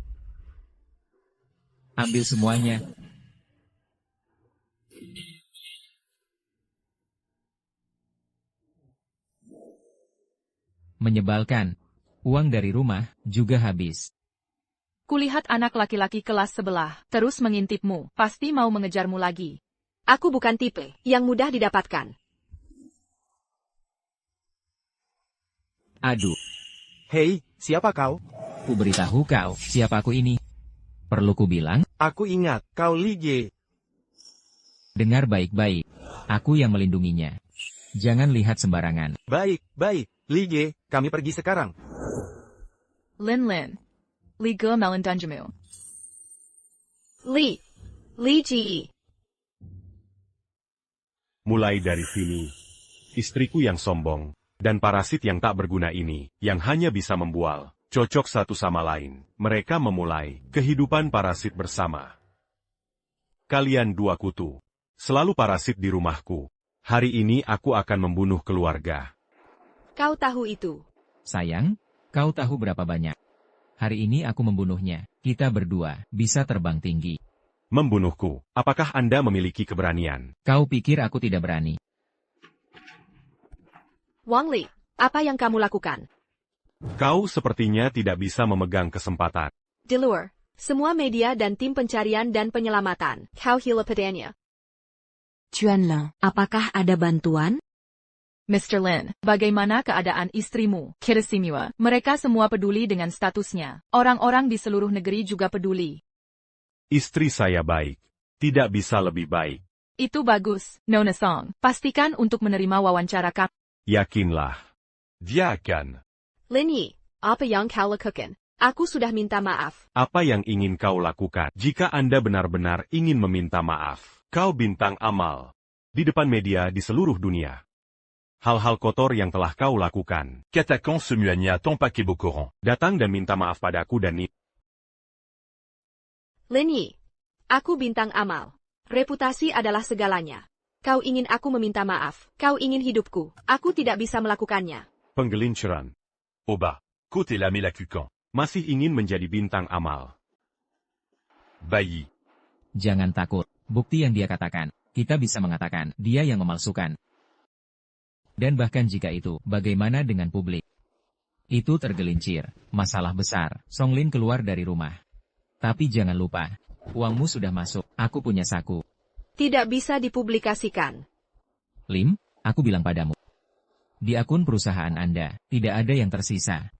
Ambil semuanya. Menyebalkan. Uang dari rumah juga habis. Kulihat anak laki-laki kelas sebelah, terus mengintipmu, pasti mau mengejarmu lagi. Aku bukan tipe yang mudah didapatkan. Aduh, Hei, siapa kau? ku beritahu kau, siapa aku ini. Perlu ku bilang? Aku ingat, kau Li Ge. Dengar baik-baik. Aku yang melindunginya. Jangan lihat sembarangan. Baik, Li Ge, kami pergi sekarang. Lin, Li Ge melindanjamu. Li Ji. Mulai dari sini, istriku yang sombong, dan parasit yang tak berguna ini, yang hanya bisa membual, cocok satu sama lain, mereka memulai kehidupan parasit bersama. Kalian dua kutu, selalu parasit di rumahku. Hari ini aku akan membunuh keluarga. Kau tahu itu. Sayang, kau tahu berapa banyak? Hari ini aku membunuhnya. Kita berdua bisa terbang tinggi. Membunuhku, apakah Anda memiliki keberanian? Kau pikir aku tidak berani? Wang Li, apa yang kamu lakukan? Kau sepertinya tidak bisa memegang kesempatan. Di luar, semua media dan tim pencarian dan penyelamatan. Kau hila padanya. Tuan Apakah ada bantuan? Mr. Lin, bagaimana keadaan istrimu, Kirisimiwa? Mereka semua peduli dengan statusnya. Orang-orang di seluruh negeri juga peduli. Istri saya baik. Tidak bisa lebih baik. Itu bagus, Nona Song. Pastikan untuk menerima wawancara kami. Yakinlah. Dia akan. Lin Yi, apa yang kau lakukan? Aku sudah minta maaf. Apa yang ingin kau lakukan? Jika Anda benar-benar ingin meminta maaf, kau bintang amal. Di depan media di seluruh dunia. Hal-hal kotor yang telah kau lakukan. Katakan semuanya tanpa kebocoran. Datang dan minta maaf padaku dan Nini. Lin Yi, aku bintang amal. Reputasi adalah segalanya. Kau ingin aku meminta maaf. Kau ingin hidupku. Aku tidak bisa melakukannya. Penggelinceran. Oba. Côté la melakukan. Masih ingin menjadi bintang amal. Bayi. Jangan takut. Bukti yang dia katakan. Kita bisa mengatakan, dia yang memalsukan. Dan bahkan jika itu, bagaimana dengan publik? Itu tergelincir. Masalah besar. Song Lin keluar dari rumah. Tapi jangan lupa. Uangmu sudah masuk. Aku punya saku. Tidak bisa dipublikasikan. Lim, aku bilang padamu. Di akun perusahaan Anda, tidak ada yang tersisa.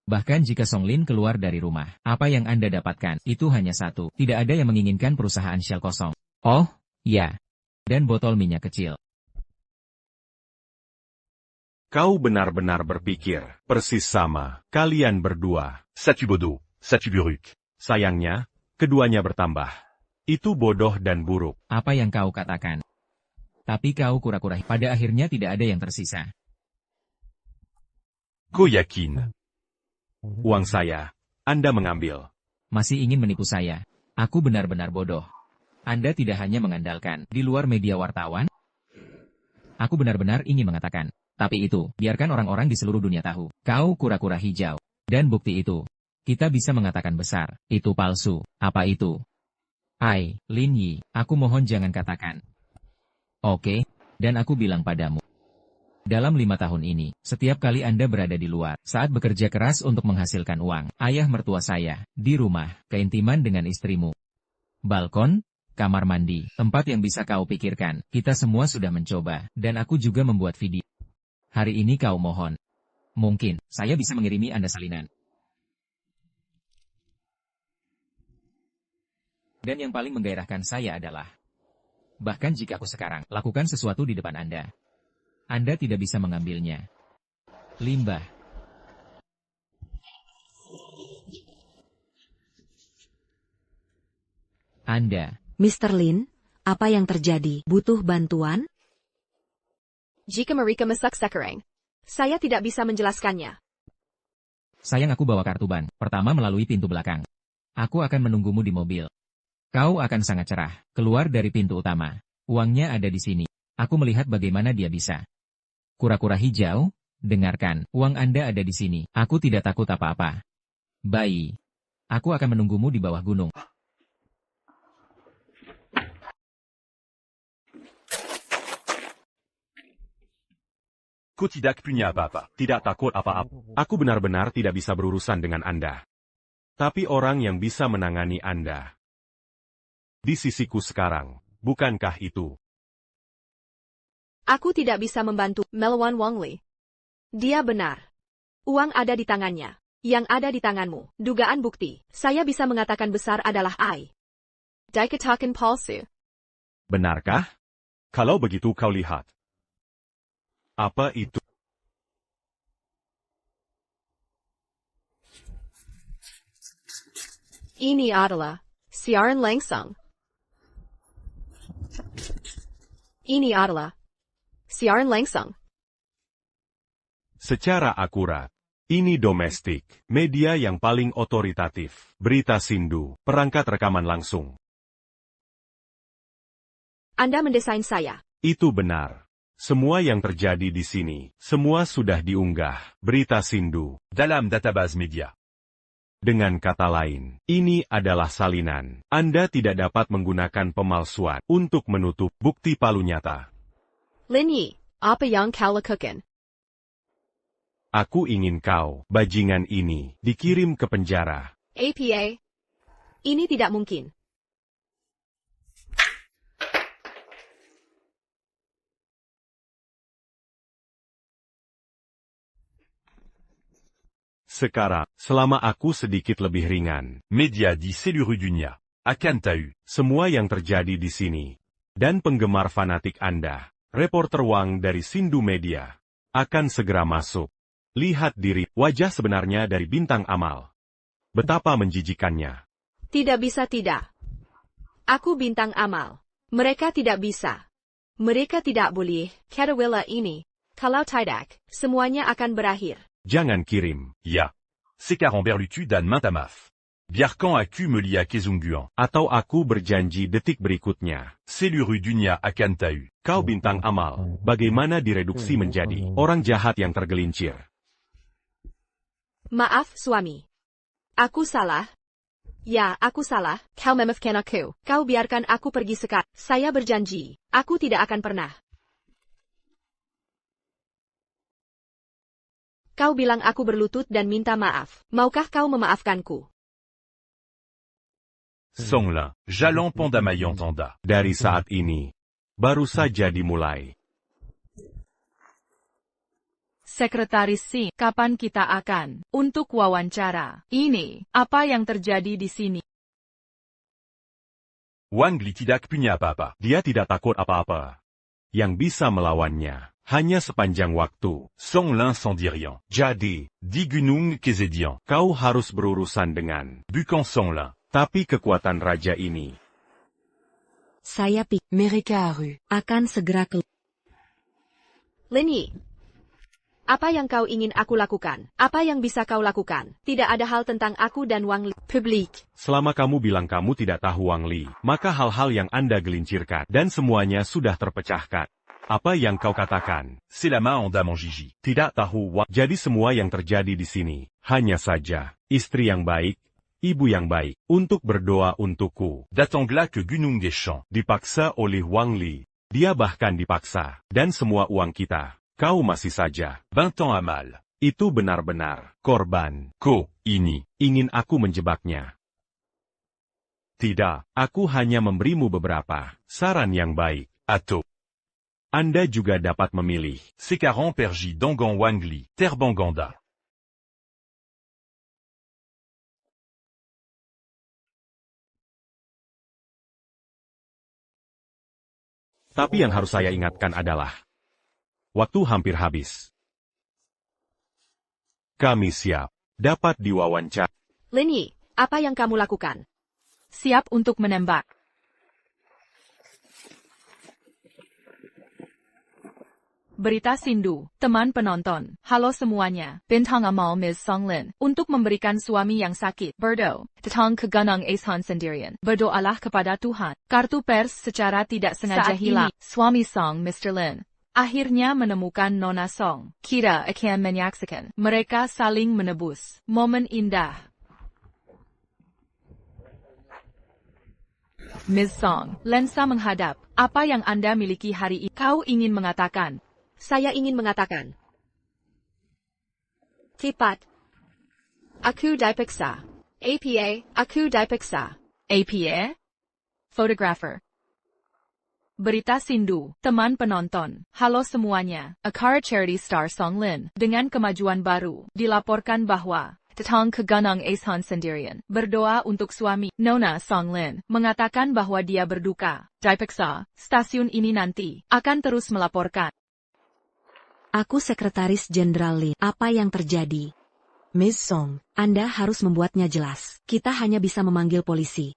Bahkan jika Song Lin keluar dari rumah, apa yang Anda dapatkan, itu hanya satu. Tidak ada yang menginginkan perusahaan Shell kosong. Oh, ya. Dan botol minyak kecil. Kau benar-benar berpikir, persis sama, kalian berdua. Ça tue bodo, ça tue buruk. Sayangnya, keduanya bertambah. Itu bodoh dan buruk. Apa yang kau katakan? Tapi kau kura-kura. Pada akhirnya tidak ada yang tersisa. Ko yakin. Uang saya, Anda mengambil. Masih ingin menipu saya. Aku benar-benar bodoh. Anda tidak hanya mengandalkan di luar media wartawan. Aku benar-benar ingin mengatakan. Tapi itu, biarkan orang-orang di seluruh dunia tahu. Kau kura-kura hijau. Dan bukti itu. Kita bisa mengatakan besar. Itu palsu. Apa itu? Lin Yi, aku mohon jangan katakan. Oke, dan aku bilang padamu. Dalam 5 tahun ini, setiap kali Anda berada di luar, saat bekerja keras untuk menghasilkan uang, ayah mertua saya, di rumah, keintiman dengan istrimu. Balkon, kamar mandi, tempat yang bisa kau pikirkan, kita semua sudah mencoba, dan aku juga membuat video. Hari ini kau mohon. Mungkin, saya bisa mengirimi Anda salinan. Dan yang paling menggairahkan saya adalah, bahkan jika aku sekarang lakukan sesuatu di depan Anda tidak bisa mengambilnya. Limbah. Anda. Mr. Lin, apa yang terjadi? Butuh bantuan? Jika mereka masak sekarang, saya tidak bisa menjelaskannya. Sayang, aku bawa kartu ban. Pertama melalui pintu belakang. Aku akan menunggumu di mobil. Kau akan sangat cerah. Keluar dari pintu utama. Uangnya ada di sini. Aku melihat bagaimana dia bisa. Kura-kura hijau, dengarkan. Uang Anda ada di sini. Aku tidak takut apa-apa. Bayi. Aku akan menunggumu di bawah gunung. Ko tidak punya apa-apa. Tidak takut apa-apa. Aku benar-benar tidak bisa berurusan dengan Anda. Tapi orang yang bisa menangani Anda. Di sisiku sekarang, bukankah itu? Aku tidak bisa membantu Melwan Wongli. Dia benar. Uang ada di tangannya. Yang ada di tanganmu. Dugaan bukti. Saya bisa mengatakan besar adalah Dikatakan palsu. Benarkah? Kalau begitu kau lihat. Apa itu? Ini adalah siaran langsung. Ini adalah siaran langsung. Secara akurat, ini domestik, media yang paling otoritatif, berita sindu, perangkat rekaman langsung. Anda mendesain saya. Itu benar. Semua yang terjadi di sini, semua sudah diunggah, berita sindu. Dalam database media. Dengan kata lain, ini adalah salinan. Anda tidak dapat menggunakan pemalsuan untuk menutup bukti palu nyata. Lin Yi, apa yang kau lakukan? Aku ingin kau, bajingan ini, dikirim ke penjara. APA? Ini tidak mungkin. Sekarang, selama aku sedikit lebih ringan. Media di seluruh dunia akan tahu semua yang terjadi di sini. Dan penggemar fanatik Anda, reporter Wang dari Sindu Media, akan segera masuk. Lihat diri, wajah sebenarnya dari bintang amal. Betapa menjijikannya. Tidak bisa tidak. Aku bintang amal. Mereka tidak bisa. Mereka tidak boleh, Katawila ini. Kalau tidak, semuanya akan berakhir. Jangan kirim. Ya. Sekarang berlucu dan mantamaf. Biar quand aku melihat kezungguan. Atau aku berjanji detik berikutnya. Seluruh dunia akan tahu. Kau bintang amal, bagaimana direduksi menjadi orang jahat yang tergelincir. Maaf suami. Aku salah. Ya, aku salah. Kau memaafkan aku. Kau biarkan aku pergi sekarang. Saya berjanji. Aku tidak akan pernah. Kau bilang aku berlutut dan minta maaf. Maukah kau memaafkanku? Songlin, Jalan Pandamayan Tanda. Dari saat ini, baru saja dimulai. Sekretaris Sin, kapan kita akan untuk wawancara? Ini, apa yang terjadi di sini? Wang Li tidak punya apa-apa. Dia tidak takut apa-apa. Yang bisa melawannya Hanya sepanjang waktu. Songlin sans dit rien. Jadi, Di Gunung Kezedian. kau harus berurusan dengan. Bukan Songlin. Tapi kekuatan raja ini Saya pikir Mereka Aru. akan segera keluar. Lin Yi. Apa yang kau ingin aku lakukan? Apa yang bisa kau lakukan? Tidak ada hal tentang aku dan Wang Li. Publik. Selama kamu bilang kamu tidak tahu Wang Li, maka hal-hal yang Anda gelincirkan dan semuanya sudah terpecahkan. Apa yang kau katakan? C'est la main en dame en Gigi. Tidak tahu Wang. Jadi semua yang terjadi di sini, hanya saja, istri yang baik, ibu yang baik, untuk berdoa untukku. D'Atangla que Gunung des Champs. Dipaksa oleh Wang Li. Dia bahkan dipaksa. Dan semua uang kita. Kau masih saja. 20 ans à mal. Itu benar-benar korban. Ko, ini. Ingin aku menjebaknya. Tidak, aku hanya memberimu beberapa saran yang baik. Ato. Anda juga dapat memilih. Sekaran Perji Dangan Wangli. Terbanganda. Tapi yang harus saya ingatkan adalah, waktu hampir habis. Kami siap. Dapat diwawancara. Lin Yi, apa yang kamu lakukan? Siap untuk menembak. Berita Sindu, teman penonton. Halo semuanya, Bintang Amal Ms. Songlin, untuk memberikan suami yang sakit, Berdo, datang ke Gunung Aishon sendirian. Berdoalah kepada Tuhan. Kartu pers secara tidak sengaja hilang. Suami Song, Mr. Lin, akhirnya menemukan Nona Song. Kita akan menyaksikan mereka saling menebus. Momen indah. Ms. Song, lensa menghadap. Apa yang Anda miliki hari ini? Kau ingin mengatakan? Saya ingin mengatakan. Cepat. Aku dipaksa. APA, aku dipaksa. APA? Photographer. Berita Sindu, teman penonton. Halo semuanya, Akara Charity Star Songlin, dengan kemajuan baru, dilaporkan bahwa datang ke Gunung Aishon sendirian, berdoa untuk suami, Nona Songlin, mengatakan bahwa dia berduka. Dipaksa, stasiun ini nanti akan terus melaporkan. Aku Sekretaris Jenderal Lin. Apa yang terjadi? Ms. Song. Anda harus membuatnya jelas. Kita hanya bisa memanggil polisi.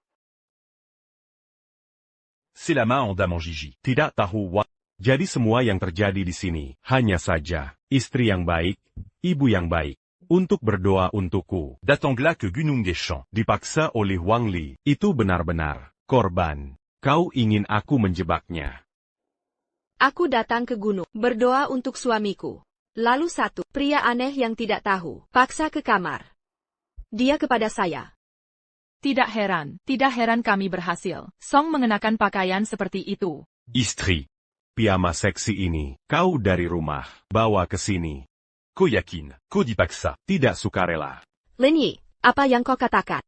C'est la main en dame en Gigi. Tidak tahu Wang. Jadi semua yang terjadi di sini, hanya saja, istri yang baik, ibu yang baik, untuk berdoa untukku. D'Atangla que Gunung des Champs. Dipaksa oleh Wang Li. Itu benar-benar korban. Kau ingin aku menjebaknya. Aku datang ke gunung, berdoa untuk suamiku. Lalu satu pria aneh yang tidak tahu, paksa ke kamar. Dia kepada saya. Tidak heran kami berhasil. Song mengenakan pakaian seperti itu. Istri. Piyama seksi ini, kau dari rumah, bawa ke sini. Ko yakin. Ko dipaksa. Tidak sukarela. Lin Yi, apa yang kau katakan?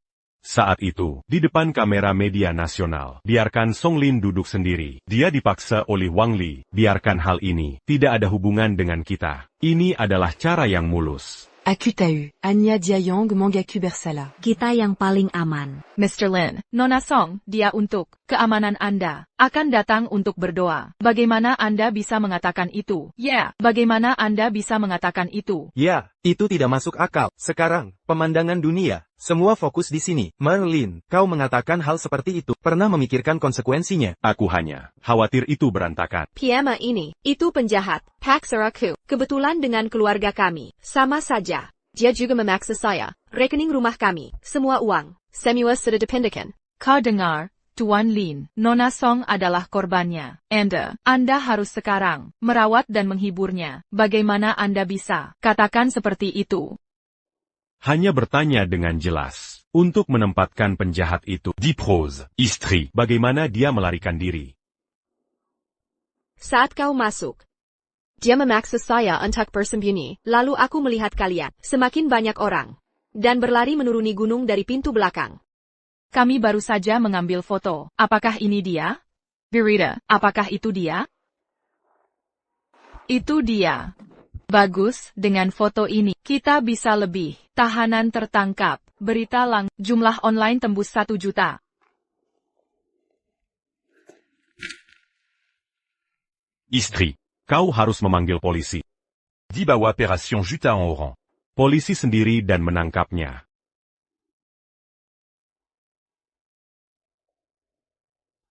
Saat itu, di depan kamera media nasional, biarkan Songlin duduk sendiri. Dia dipaksa oleh Wang Li. Biarkan hal ini, tidak ada hubungan dengan kita. Ini adalah cara yang mulus. Akutau. Anya Diayong Mangaku Bersala. Kita yang paling aman. Mr. Lin, Nona Song, dia untuk keamanan Anda, akan datang untuk berdoa. Bagaimana Anda bisa mengatakan itu? Bagaimana Anda bisa mengatakan itu? Ya, itu tidak masuk akal. Sekarang, pemandangan dunia, semua fokus di sini. Merlin, kau mengatakan hal seperti itu. Pernah memikirkan konsekuensinya? Aku hanya khawatir itu berantakan. Piyama ini, itu penjahat. Paksa aku. Kebetulan dengan keluarga kami. Sama saja. Dia juga memaksa saya. Rekening rumah kami. Semua uang. Semua sudah dipindahkan. Kau dengar? Tuan Lin, Nona Song adalah korbannya. Anda harus sekarang merawat dan menghiburnya. Bagaimana Anda bisa katakan seperti itu? Hanya bertanya dengan jelas. Untuk menempatkan penjahat itu Di prose. Istri. bagaimana dia melarikan diri. Saat kau masuk, dia memaksa saya untuk bersembunyi. Lalu aku melihat kalian, semakin banyak orang, dan berlari menuruni gunung dari pintu belakang. Kami baru saja mengambil foto. Apakah ini dia? Berita, apakah itu dia? Itu dia. Bagus, dengan foto ini, kita bisa lebih. Tahanan tertangkap. Berita jumlah online tembus 1 juta. Istri. Kau harus memanggil polisi. Dibawa opération Juta en Oran. Polisi sendiri dan menangkapnya.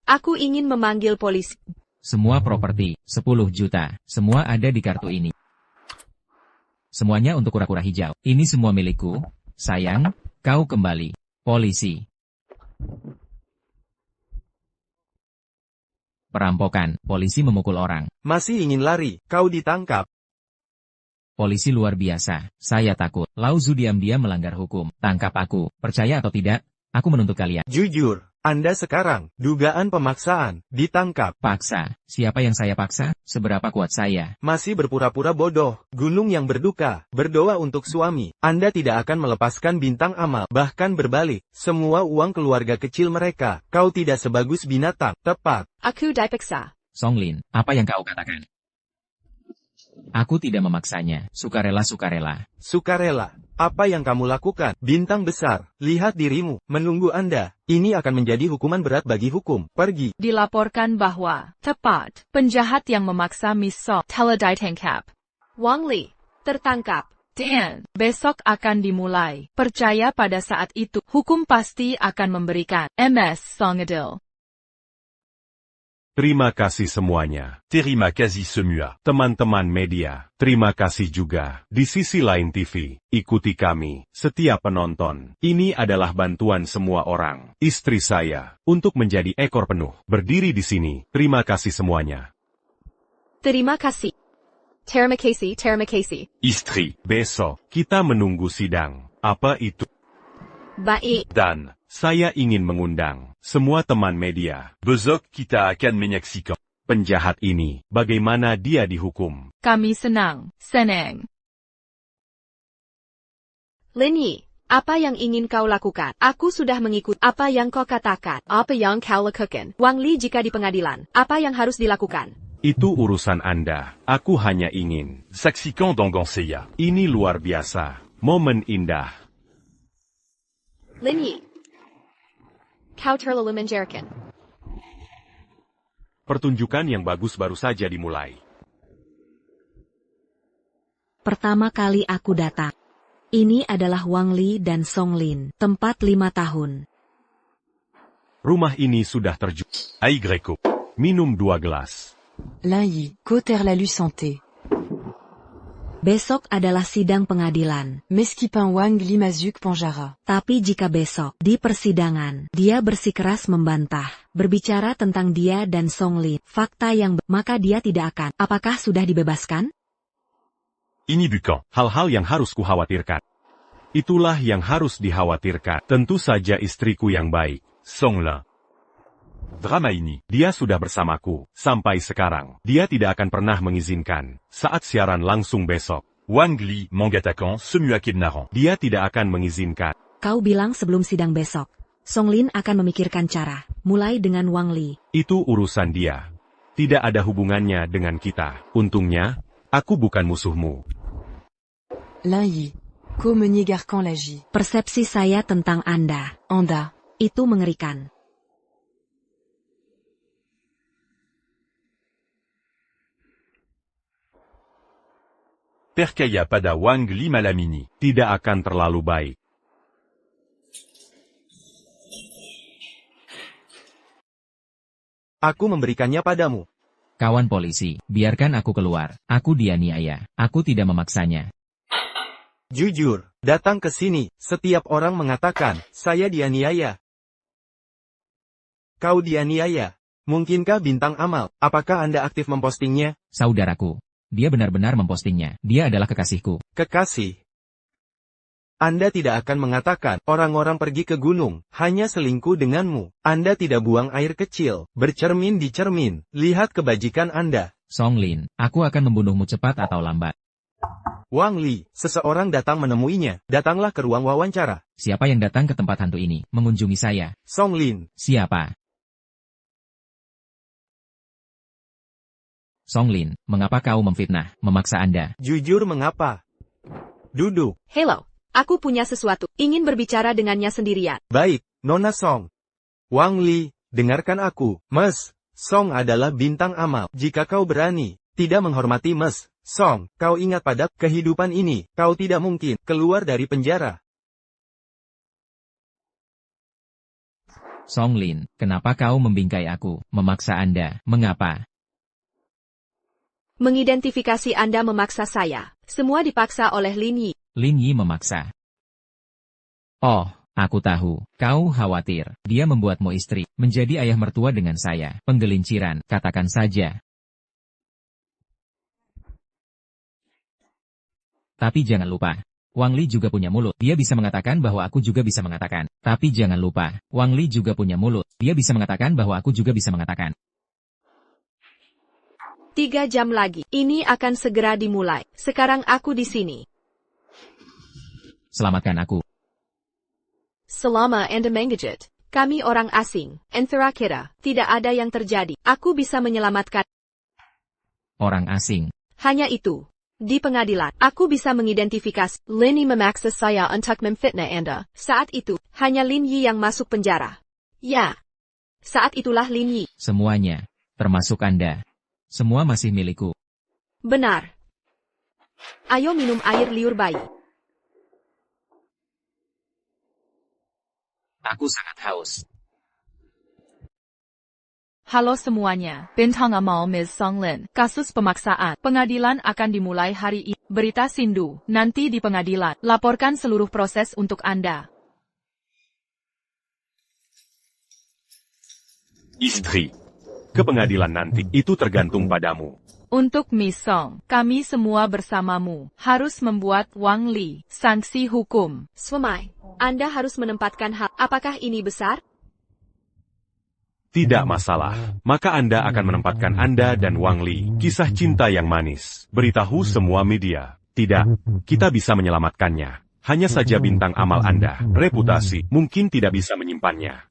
Aku ingin memanggil polisi. Semua properti, 10 juta, semua ada di kartu ini. Semuanya untuk kura-kura hijau. Ini semua milikku. Sayang, kau kembali. Polisi. Perampokan, polisi memukul orang. Masih ingin lari, kau ditangkap. Polisi luar biasa, saya takut. Lau Zu diam-diam melanggar hukum. Tangkap aku, percaya atau tidak, aku menuntut kalian. Jujur, Anda sekarang, dugaan pemaksaan, ditangkap. Paksa, siapa yang saya paksa? Seberapa kuat saya? Masih berpura-pura bodoh, gunung yang berduka, berdoa untuk suami. Anda tidak akan melepaskan bintang amal, bahkan berbalik, semua uang keluarga kecil mereka. Kau tidak sebagus binatang, tepat. Aku dipaksa. Songlin, apa yang kau katakan? Aku tidak memaksanya, sukarela-sukarela. Sukarela, apa yang kamu lakukan? Bintang besar, lihat dirimu, menunggu Anda. Ini akan menjadi hukuman berat bagi hukum. Pergi. Dilaporkan bahwa, tepat, penjahat yang memaksa Miss Song telah ditangkap. Wang Li, tertangkap. Dan, besok akan dimulai. Percaya pada saat itu, hukum pasti akan memberikan MS Song adil. Terima kasih semuanya. Terima kasih semua. Teman-teman media, terima kasih juga. Di sisi lain TV, ikuti kami, setiap penonton. Ini adalah bantuan semua orang, istri saya, untuk menjadi ekor penuh. Berdiri di sini, terima kasih semuanya. Terima kasih. Terima kasih, terima kasih. Istri. Besok, kita menunggu sidang. Apa itu? Baik. Dan, saya ingin mengundang semua teman media. besok kita akan menyaksikan. Penjahat ini, bagaimana dia dihukum? Kami senang. Lin Yi, apa yang ingin kau lakukan? Aku sudah mengikut apa yang kau katakan. Apa yang kau lakukan? Wang Li jika di pengadilan, apa yang harus dilakukan? Itu urusan Anda. Aku hanya ingin. Saksikan Donggang Seiya. Ini luar biasa. Momen indah. Lin Yi, kau terlalu menjerikan. Pertunjukan yang bagus baru saja dimulai. Pertama kali aku datang. Ini adalah Wang Li dan Song Lin, tempat 5 tahun. Rumah ini sudah terjual. Aïe Greco. Minum 2 gelas. Lin Yi, Côte Erlalu Santé. Besok adalah sidang pengadilan. Meskipun Wang Li Mazuk Ponjara. Tapi jika besok, di persidangan, dia bersikeras membantah, berbicara tentang dia dan Song Lin, fakta yang maka dia tidak akan. Apakah sudah dibebaskan? Ini bukan. Hal-hal yang harus kukhawatirkan. Itulah yang harus dikhawatirkan. Tentu saja istriku yang baik. Songlin. Drama ini. Dia sudah bersamaku, sampai sekarang. Dia tidak akan pernah mengizinkan, saat siaran langsung besok. Wang Li, mengatakan semua kebenaran. Dia tidak akan mengizinkan. Kau bilang sebelum sidang besok, Song Lin akan memikirkan cara, mulai dengan Wang Li. Itu urusan dia. Tidak ada hubungannya dengan kita. Untungnya, aku bukan musuhmu. Lin Yi, Co Meunier Garcan Lagi. Persepsi saya tentang Anda, Anda. itu mengerikan. Percaya pada Wang Li Malamini. Tidak akan terlalu baik. Aku memberikannya padamu. Kawan polisi, biarkan aku keluar. Aku dianiaya. Aku tidak memaksanya. Jujur, datang ke sini, setiap orang mengatakan, saya dianiaya. Kau dianiaya. Mungkinkah bintang amal, apakah Anda aktif mempostingnya? Saudaraku. Dia benar-benar mempostingnya. Dia adalah kekasihku. Kekasih. Anda tidak akan mengatakan, orang-orang pergi ke gunung, hanya selingkuh denganmu. Anda tidak buang air kecil, bercermin di cermin, lihat kebajikan Anda. Song Lin, aku akan membunuhmu cepat atau lambat. Wang Li, seseorang datang menemuinya, datanglah ke ruang wawancara. Siapa yang datang ke tempat hantu ini, mengunjungi saya? Song Lin. Siapa? Song Lin, mengapa kau memfitnah, memaksa Anda? Jujur mengapa? Duduk. Hello, aku punya sesuatu, ingin berbicara dengannya sendirian. Baik, Nona Song. Wang Li, dengarkan aku, Mas. Song adalah bintang amal. Jika kau berani, Tidak menghormati Mes Song, kau ingat pada kehidupan ini, kau tidak mungkin keluar dari penjara. Songlin, kenapa kau membingkai aku, memaksa Anda, mengapa? Mengidentifikasi Anda memaksa saya. Semua dipaksa oleh Lin Yi. Lin Yi memaksa. Oh, aku tahu, kau khawatir. Dia membuatmu istri, menjadi ayah mertua dengan saya. Penggelinciran, katakan saja. Tapi jangan lupa, Wang Li juga punya mulut. Dia bisa mengatakan bahwa aku juga bisa mengatakan. Tapi jangan lupa, Wang Li juga punya mulut. Dia bisa mengatakan bahwa aku juga bisa mengatakan. 3 jam lagi. Ini akan segera dimulai. Sekarang aku di sini. Selamatkan aku. Selama Anda menggigit kami orang asing, antara kita, tidak ada yang terjadi. Aku bisa menyelamatkan Orang asing. hanya itu. Di pengadilan, aku bisa mengidentifikasi. Lin Yi memaksa saya untuk memfitnah Anda. Saat itu, hanya Lin Yi yang masuk penjara. Ya. Saat itulah Lin Yi. Semuanya, termasuk Anda. Semua masih milikku. Benar. Ayo minum air liur bayi. Aku sangat haus. Halo semuanya, Bintang Amal Ms. Songlin. Kasus pemaksaan. Pengadilan akan dimulai hari ini. Berita Sindu, nanti di pengadilan. Laporkan seluruh proses untuk Anda. Istri. Ke pengadilan nanti, itu tergantung padamu. Untuk Miss Song, kami semua bersamamu harus membuat Wang Li sanksi hukum. Swamai, Anda harus menempatkan hal. Apakah ini besar? Tidak masalah. Maka Anda akan menempatkan Anda dan Wang Li, kisah cinta yang manis. Beritahu semua media. Tidak, kita bisa menyelamatkannya. Hanya saja bintang amal Anda, reputasi, mungkin tidak bisa menyimpannya.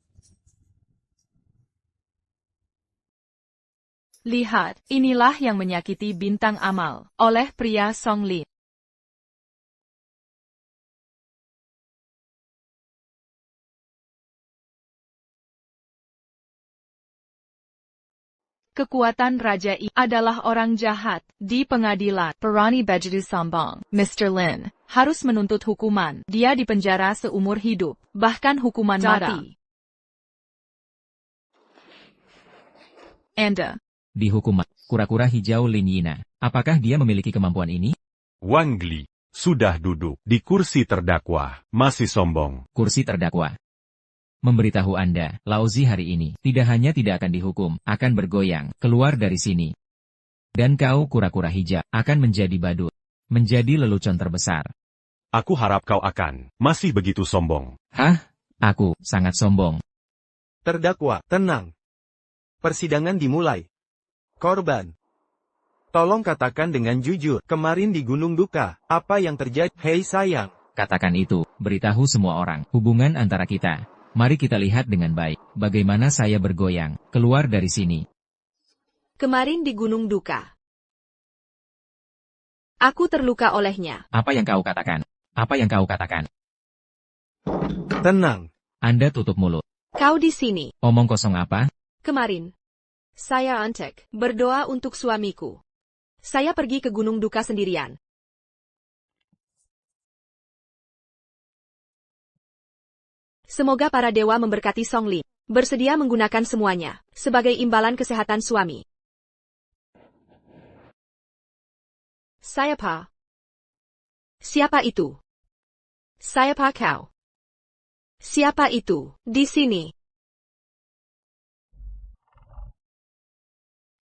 Lihat, inilah yang menyakiti bintang amal oleh pria Songlin. Kekuatan Raja I adalah orang jahat. Di pengadilan, Perani Bejedu Sambong, Mr. Lin, harus menuntut hukuman. Dia dipenjara seumur hidup, bahkan hukuman mati. Anda Dihukum kura-kura hijau Lin Yina. Apakah dia memiliki kemampuan ini? Wang Li sudah duduk di kursi terdakwa, masih sombong. Kursi terdakwa. Memberitahu Anda, Lauzi hari ini tidak hanya tidak akan dihukum, akan bergoyang, keluar dari sini. Dan kau kura-kura hijau akan menjadi badut, menjadi lelucon terbesar. Aku harap kau akan masih begitu sombong. Hah? Aku sangat sombong. Terdakwa, tenang. Persidangan dimulai. Korban. Tolong katakan dengan jujur, kemarin di Gunung Duka, apa yang terjadi? Hei sayang. Katakan itu, beritahu semua orang, hubungan antara kita. Mari kita lihat dengan baik, bagaimana saya bergoyang, keluar dari sini. Kemarin di Gunung Duka. Aku terluka olehnya. Apa yang kau katakan? Apa yang kau katakan? Tenang. Anda tutup mulut. Kau di sini. Omong kosong apa? Kemarin. Saya antek, berdoa untuk suamiku. Saya pergi ke Gunung Duka sendirian. Semoga para dewa memberkati Songlin. Bersedia menggunakan semuanya sebagai imbalan kesehatan suami. Siapa? Siapa itu? Siapa kau? Siapa itu? Di sini.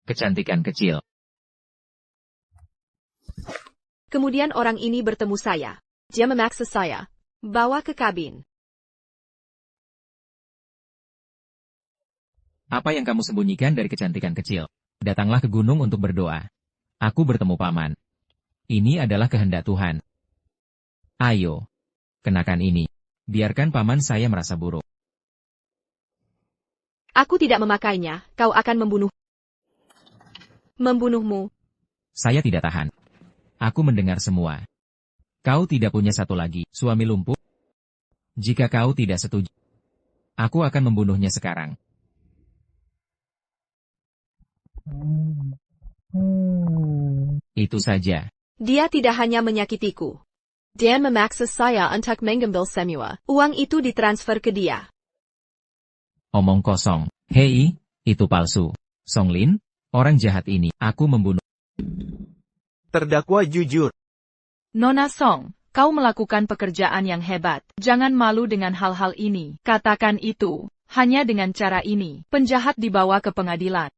Kecantikan kecil. Kemudian orang ini bertemu saya. Dia memaksa saya. Bawa ke kabin. Apa yang kamu sembunyikan dari kecantikan kecil? Datanglah ke gunung untuk berdoa. Aku bertemu paman. Ini adalah kehendak Tuhan. Ayo. Kenakan ini. Biarkan paman saya merasa buruk. Aku tidak memakainya. Kau akan membunuhmu. Saya tidak tahan. Aku mendengar semua. Kau tidak punya satu lagi, suami lumpuh? Jika kau tidak setuju, aku akan membunuhnya sekarang. Itu saja. Dia tidak hanya menyakitiku. Dan memaksa saya untuk mengambil semua uang itu ditransfer ke dia. Omong kosong. Hei, itu palsu. Songlin, orang jahat ini, aku membunuh. Terdakwa jujur. Nona Song, kau melakukan pekerjaan yang hebat. Jangan malu dengan hal-hal ini. Katakan itu. Hanya dengan cara ini, penjahat dibawa ke pengadilan.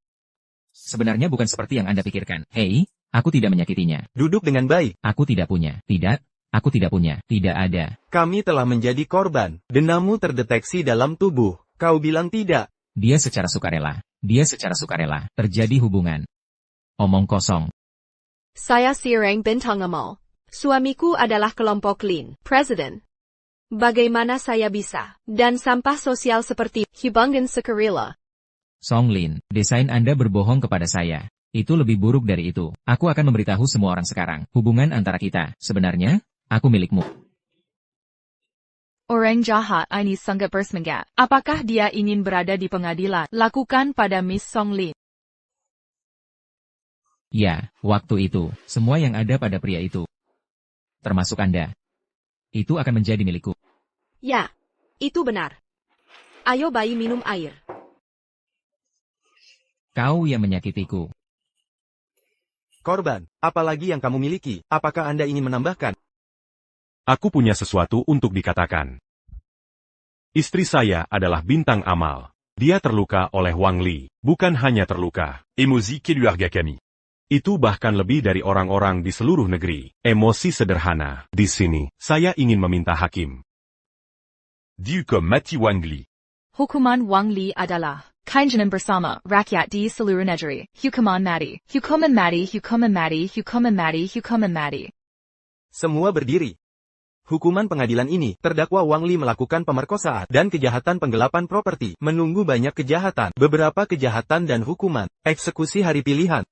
Sebenarnya bukan seperti yang Anda pikirkan. Hei, aku tidak menyakitinya. Duduk dengan baik. Aku tidak punya. Tidak, aku tidak punya. Tidak ada. Kami telah menjadi korban. Denamu terdeteksi dalam tubuh. Kau bilang tidak. Dia secara sukarela. Dia secara sukarela. Terjadi hubungan. Omong kosong. Saya Sireng Bintang Amal. Suamiku adalah kelompok Lin, Presiden. Bagaimana saya bisa? Dan sampah sosial seperti hubungan sukarela. Songlin, desain Anda berbohong kepada saya. Itu lebih buruk dari itu. Aku akan memberitahu semua orang sekarang. Hubungan antara kita. Sebenarnya, aku milikmu. Orang jahat ini sangat bersemangat. Apakah dia ingin berada di pengadilan? Lakukan pada Miss Songlin. Ya, waktu itu, semua yang ada pada pria itu. Termasuk Anda. Itu akan menjadi milikku. Ya, itu benar. Ayo bayi minum air. Kau yang menyakitiku. Korban, apalagi yang kamu miliki? Apakah Anda ingin menambahkan? Aku punya sesuatu untuk dikatakan. Istri saya adalah bintang amal. Dia terluka oleh Wang Li. Bukan hanya terluka. Emosi Keluarga Kami. Itu bahkan lebih dari orang-orang di seluruh negeri. Emosi sederhana. Di sini, saya ingin meminta hakim. Dihukum mati Wang Li. Hukuman Wang Li adalah kainan bersama rakyat di seluruh negeri. Hukuman mati. Hukuman mati. Hukuman mati. Hukuman mati. Hukuman mati. Semua berdiri. Hukuman pengadilan ini, terdakwa Wang Li melakukan pemerkosaan dan kejahatan penggelapan properti. Menunggu banyak kejahatan, beberapa kejahatan dan hukuman. Eksekusi hari pilihan.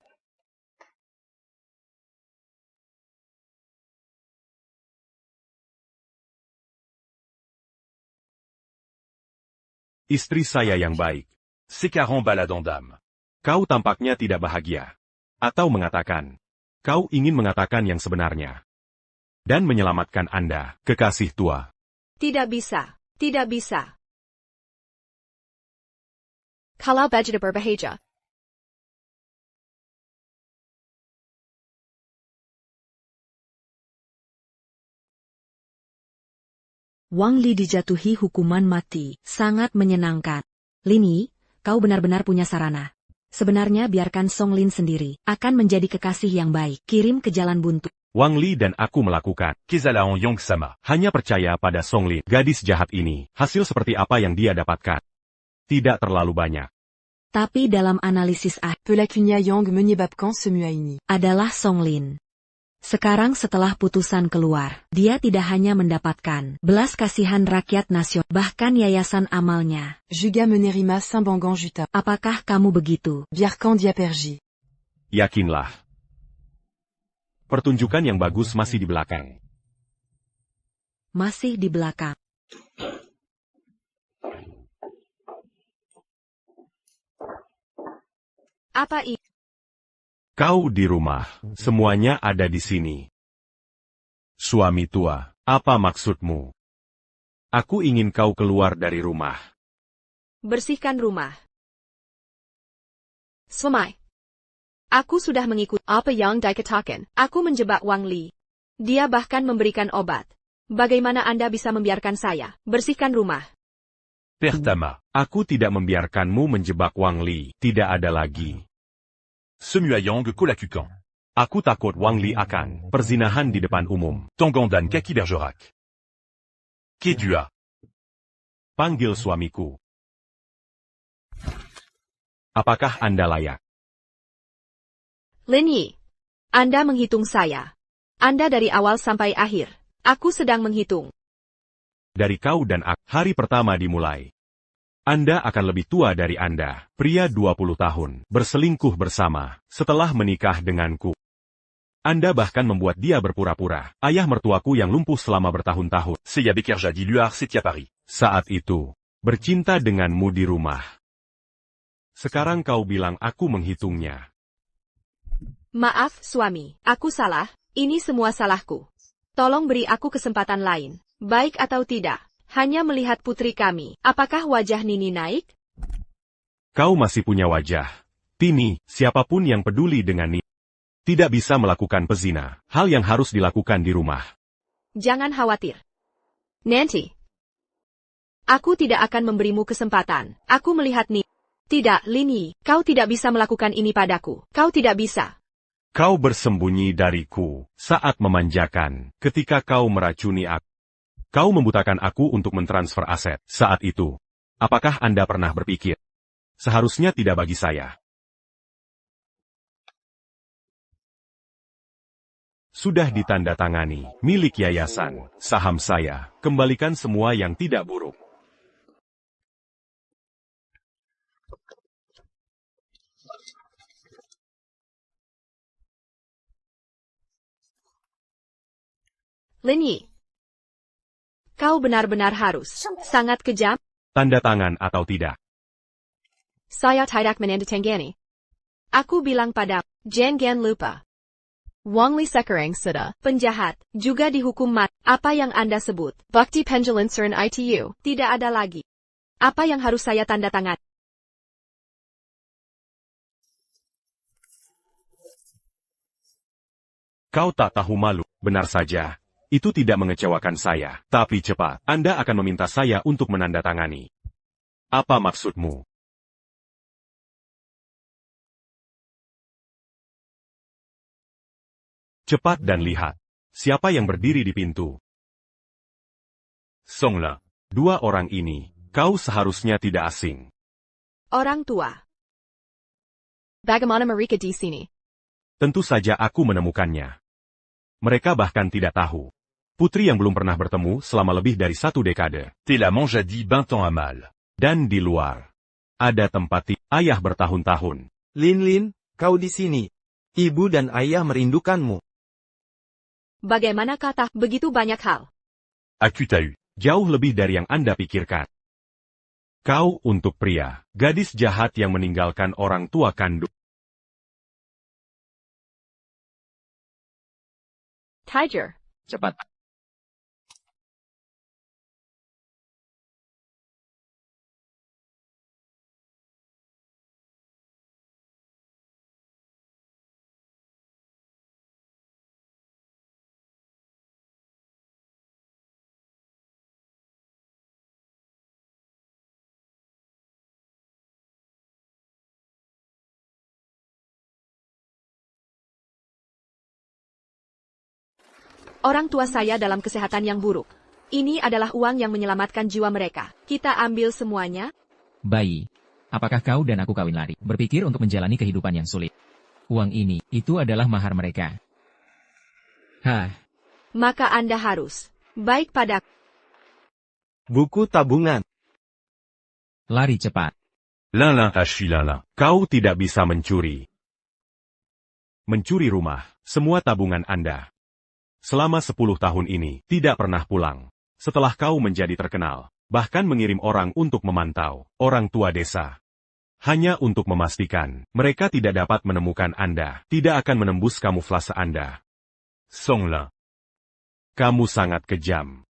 Istri saya yang baik. Sécaran baladant d'âme. Kau tampaknya tidak bahagia. Atau mengatakan. Kau ingin mengatakan yang sebenarnya. Dan menyelamatkan Anda, kekasih tua. Tidak bisa. Tidak bisa. Kalau begitu berbahaya. Wang Li dijatuhi hukuman mati. Sangat menyenangkan. Lini, kau benar-benar punya sarana. Sebenarnya biarkan Songlin sendiri. Akan menjadi kekasih yang baik. Kirim ke jalan buntu. Wang Li dan aku melakukan. Kezalaon Yong Sama. Hanya percaya pada Songlin. Gadis jahat ini. Hasil seperti apa yang dia dapatkan. Tidak terlalu banyak. Tapi dalam analisis Pelacunia Yang Meunier Babkan Semuaini. adalah Songlin. Sekarang setelah putusan keluar, dia tidak hanya mendapatkan belas kasihan rakyat nasional, bahkan yayasan amalnya. Juga Menerima Saint-Bangan Juta. Apakah kamu begitu? Biarkan Diapergi. Yakinlah. Pertunjukan yang bagus masih di belakang. Masih di belakang. Apa ini? Kau di rumah. Semuanya ada di sini. Suami tua, apa maksudmu? Aku ingin kau keluar dari rumah. Bersihkan rumah. Selesai. Aku sudah mengikuti apa yang dikatakan. Aku menjebak Wang Li. Dia bahkan memberikan obat. Bagaimana Anda bisa membiarkan saya bersihkan rumah? Pertama. Aku tidak membiarkanmu menjebak Wang Li. Tidak ada lagi. Semuayang Kolakukan. Aku takut Wang Li akan perzinahan di depan umum. Tangandan Kaki Bergerac. Kedua. Panggil suamiku. Apakah Anda layak? Lin Yi. Anda menghitung saya. Anda dari awal sampai akhir. Aku sedang menghitung. Dari kau dan aku, hari pertama dimulai. Anda akan lebih tua dari Anda, pria 20 tahun, berselingkuh bersama, setelah menikah denganku. Anda bahkan membuat dia berpura-pura, ayah mertuaku yang lumpuh selama bertahun-tahun. Seya Bekerja di luar Setia Paris. Saat itu, bercinta denganmu di rumah. Sekarang kau bilang aku menghitungnya. Maaf, suami. Aku salah. Ini semua salahku. Tolong beri aku kesempatan lain. Baik atau tidak. Hanya melihat putri kami. Apakah wajah Nini naik? Kau masih punya wajah. Tini, siapapun yang peduli dengan Nini tidak bisa melakukan pezina. Hal yang harus dilakukan di rumah. Jangan khawatir. Nanti. Aku tidak akan memberimu kesempatan. Aku melihat Nini. Tidak, Lini. Kau tidak bisa melakukan ini padaku. Kau tidak bisa. Kau bersembunyi dariku saat memanjakan ketika kau meracuni aku. Kau membutakan aku untuk mentransfer aset. Saat itu, apakah Anda pernah berpikir? Seharusnya tidak bagi saya. Sudah ditandatangani, milik yayasan, saham saya, kembalikan semua yang tidak buruk. Lini. Kau benar-benar harus. Sangat kejam. Tanda tangan atau tidak. Saya tidak menandatangani. Aku bilang pada jangan lupa. Wang Li sekarang sudah penjahat, juga dihukum mati. Apa yang Anda sebut? Bukti penjelinsuran ITU. Tidak ada lagi. Apa yang harus saya tanda tangan? Kau tak tahu malu, benar saja. Itu tidak mengecewakan saya, tapi cepat, Anda akan meminta saya untuk menandatangani. Apa maksudmu? Cepat dan lihat. Siapa yang berdiri di pintu? Songlin. Dua orang ini, kau seharusnya tidak asing. Orang tua. Bagaimana mereka di sini? Tentu saja aku menemukannya. Mereka bahkan tidak tahu. Putri yang belum pernah bertemu selama lebih dari 1 dekade. T'es la Manjadi Bintan Amal. Dan di luar, ada tempat ayah bertahun-tahun. Lin, kau di sini. Ibu dan ayah merindukanmu. Bagaimana kata begitu banyak hal? Aku tahu. Jauh lebih dari yang Anda pikirkan. Kau untuk pria, gadis jahat yang meninggalkan orang tua kandung. Tiger. Cepat. Orang tua saya dalam kesehatan yang buruk. Ini adalah uang yang menyelamatkan jiwa mereka. Kita ambil semuanya. Bayi. Apakah kau dan aku kawin lari? Berpikir untuk menjalani kehidupan yang sulit. Uang ini, itu adalah mahar mereka. Hah. Maka Anda harus baik pada Buku tabungan. Lari cepat. Lala Ashilala. Kau tidak bisa mencuri. Mencuri rumah, semua tabungan Anda. Selama 10 tahun ini, tidak pernah pulang. Setelah kau menjadi terkenal, bahkan mengirim orang untuk memantau, orang tua desa. Hanya untuk memastikan, mereka tidak dapat menemukan Anda, tidak akan menembus kamuflase Anda. Songlin. Kamu sangat kejam.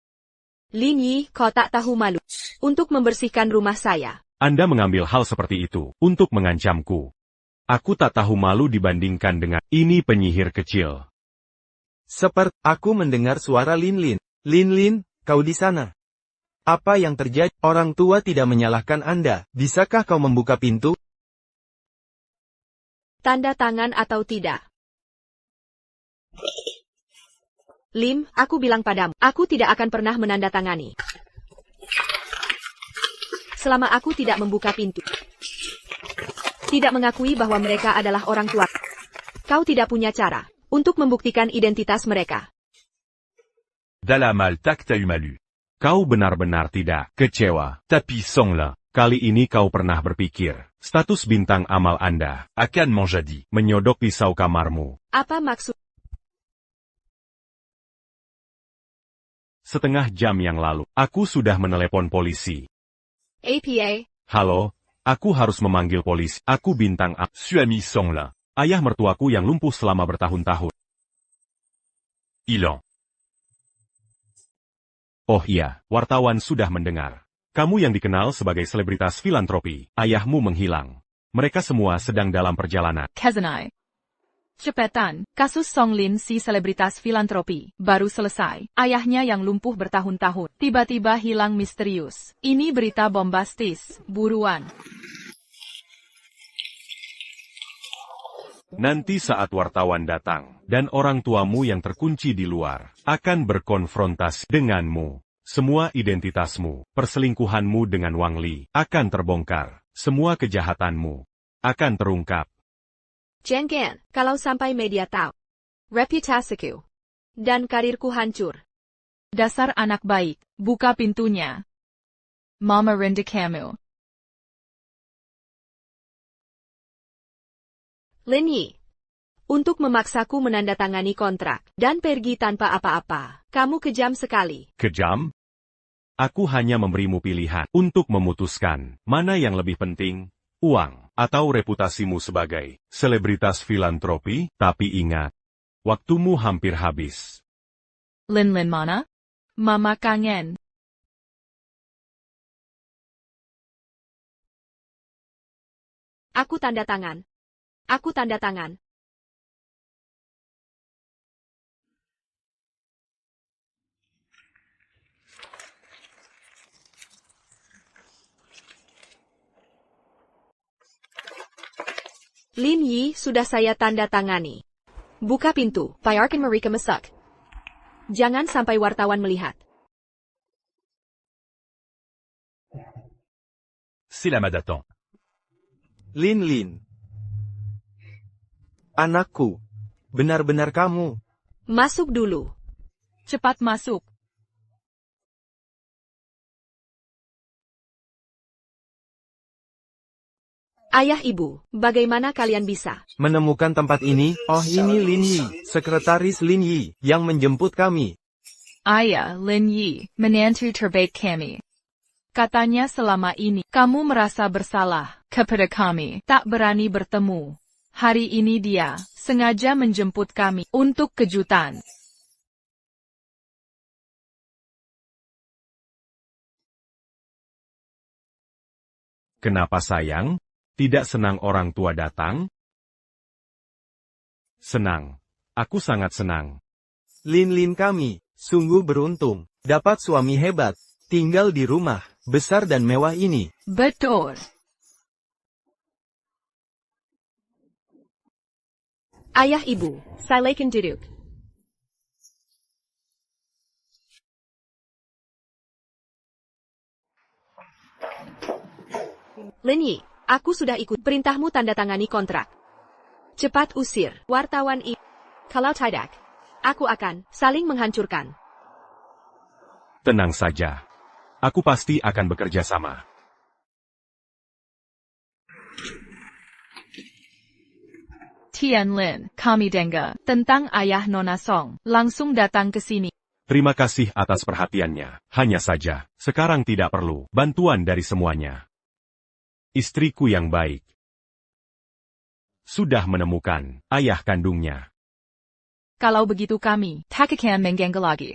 Lin Yi, kau tak tahu malu. Untuk membersihkan rumah saya. Anda mengambil hal seperti itu, untuk mengancamku. Aku tak tahu malu dibandingkan dengan, ini penyihir kecil. Seperti aku mendengar suara Lin. Lin, kau di sana. Apa yang terjadi? Orang tua tidak menyalahkan Anda. Bisakah kau membuka pintu? Tanda tangan atau tidak? Lim, aku bilang padamu, aku tidak akan pernah menandatangani. Selama aku tidak membuka pintu. Tidak mengakui bahwa mereka adalah orang tua. Kau tidak punya cara untuk membuktikan identitas mereka. Dalamal tak t'as eu malu. Kau benar-benar tidak kecewa. Tapi Songlin. Kali ini kau pernah berpikir, status bintang amal Anda, Akan Manjadi. menyodok pisau kamarmu. Apa maksud? Setengah jam yang lalu, aku sudah menelepon polisi. APA? Halo, aku harus memanggil polisi. Aku bintang amal. Suami Songlin. Ayah mertuaku yang lumpuh selama bertahun-tahun. Ilan. Oh iya, wartawan sudah mendengar. Kamu yang dikenal sebagai selebritas filantropi, ayahmu menghilang. Mereka semua sedang dalam perjalanan. Kazanai. Cepetan, kasus Songlin si selebritas filantropi, baru selesai. Ayahnya yang lumpuh bertahun-tahun, tiba-tiba hilang misterius. Ini berita bombastis, buruan. Nanti saat wartawan datang, dan orang tuamu yang terkunci di luar, akan berkonfrontasi denganmu. Semua identitasmu, perselingkuhanmu dengan Wang Li, akan terbongkar. Semua kejahatanmu akan terungkap. Jangan, kalau sampai media tahu. Reputasiku dan karirku hancur. Dasar anak baik, buka pintunya. Mama rindu kamu. Lin Yi. Untuk memaksaku menandatangani kontrak dan pergi tanpa apa-apa. Kamu kejam sekali. Kejam? Aku hanya memberimu pilihan untuk memutuskan mana yang lebih penting, uang atau reputasimu sebagai selebritas filantropi, tapi ingat, waktumu hampir habis. Lin mana? Mama kangen. Aku tanda tangan. Aku tanda tangan. Lin Yi sudah saya tanda tangani. Buka pintu, biarkan mereka masuk. Jangan sampai wartawan melihat. C'est la Madaton. Lin. Anakku. Benar-benar kamu. Masuk dulu. Cepat masuk. Ayah ibu, bagaimana kalian bisa menemukan tempat ini? Oh, ini Lin Yi, sekretaris Lin Yi, yang menjemput kami. Ayah, Lin Yi, menantu terbaik kami. Katanya selama ini, kamu merasa bersalah kepada kami, tak berani bertemu. Hari ini dia sengaja menjemput kami untuk kejutan. Kenapa sayang? Tidak senang orang tua datang? Senang. Aku sangat senang. Lin kami, sungguh beruntung, dapat suami hebat, tinggal di rumah besar dan mewah ini. Betul. Ayah ibu, silakan duduk. Lin Yi, aku sudah ikut perintahmu tanda tangani kontrak. Cepat usir wartawan ini. Kalau tidak, aku akan saling menghancurkan. Tenang saja. Aku pasti akan bekerja sama. Tianlin, kami dengar tentang ayah Nona Song. Langsung datang ke sini. Terima kasih atas perhatiannya. Hanya saja, sekarang tidak perlu bantuan dari semuanya. Istriku yang baik sudah menemukan ayah kandungnya. Kalau begitu kami tak akan mengganggu lagi.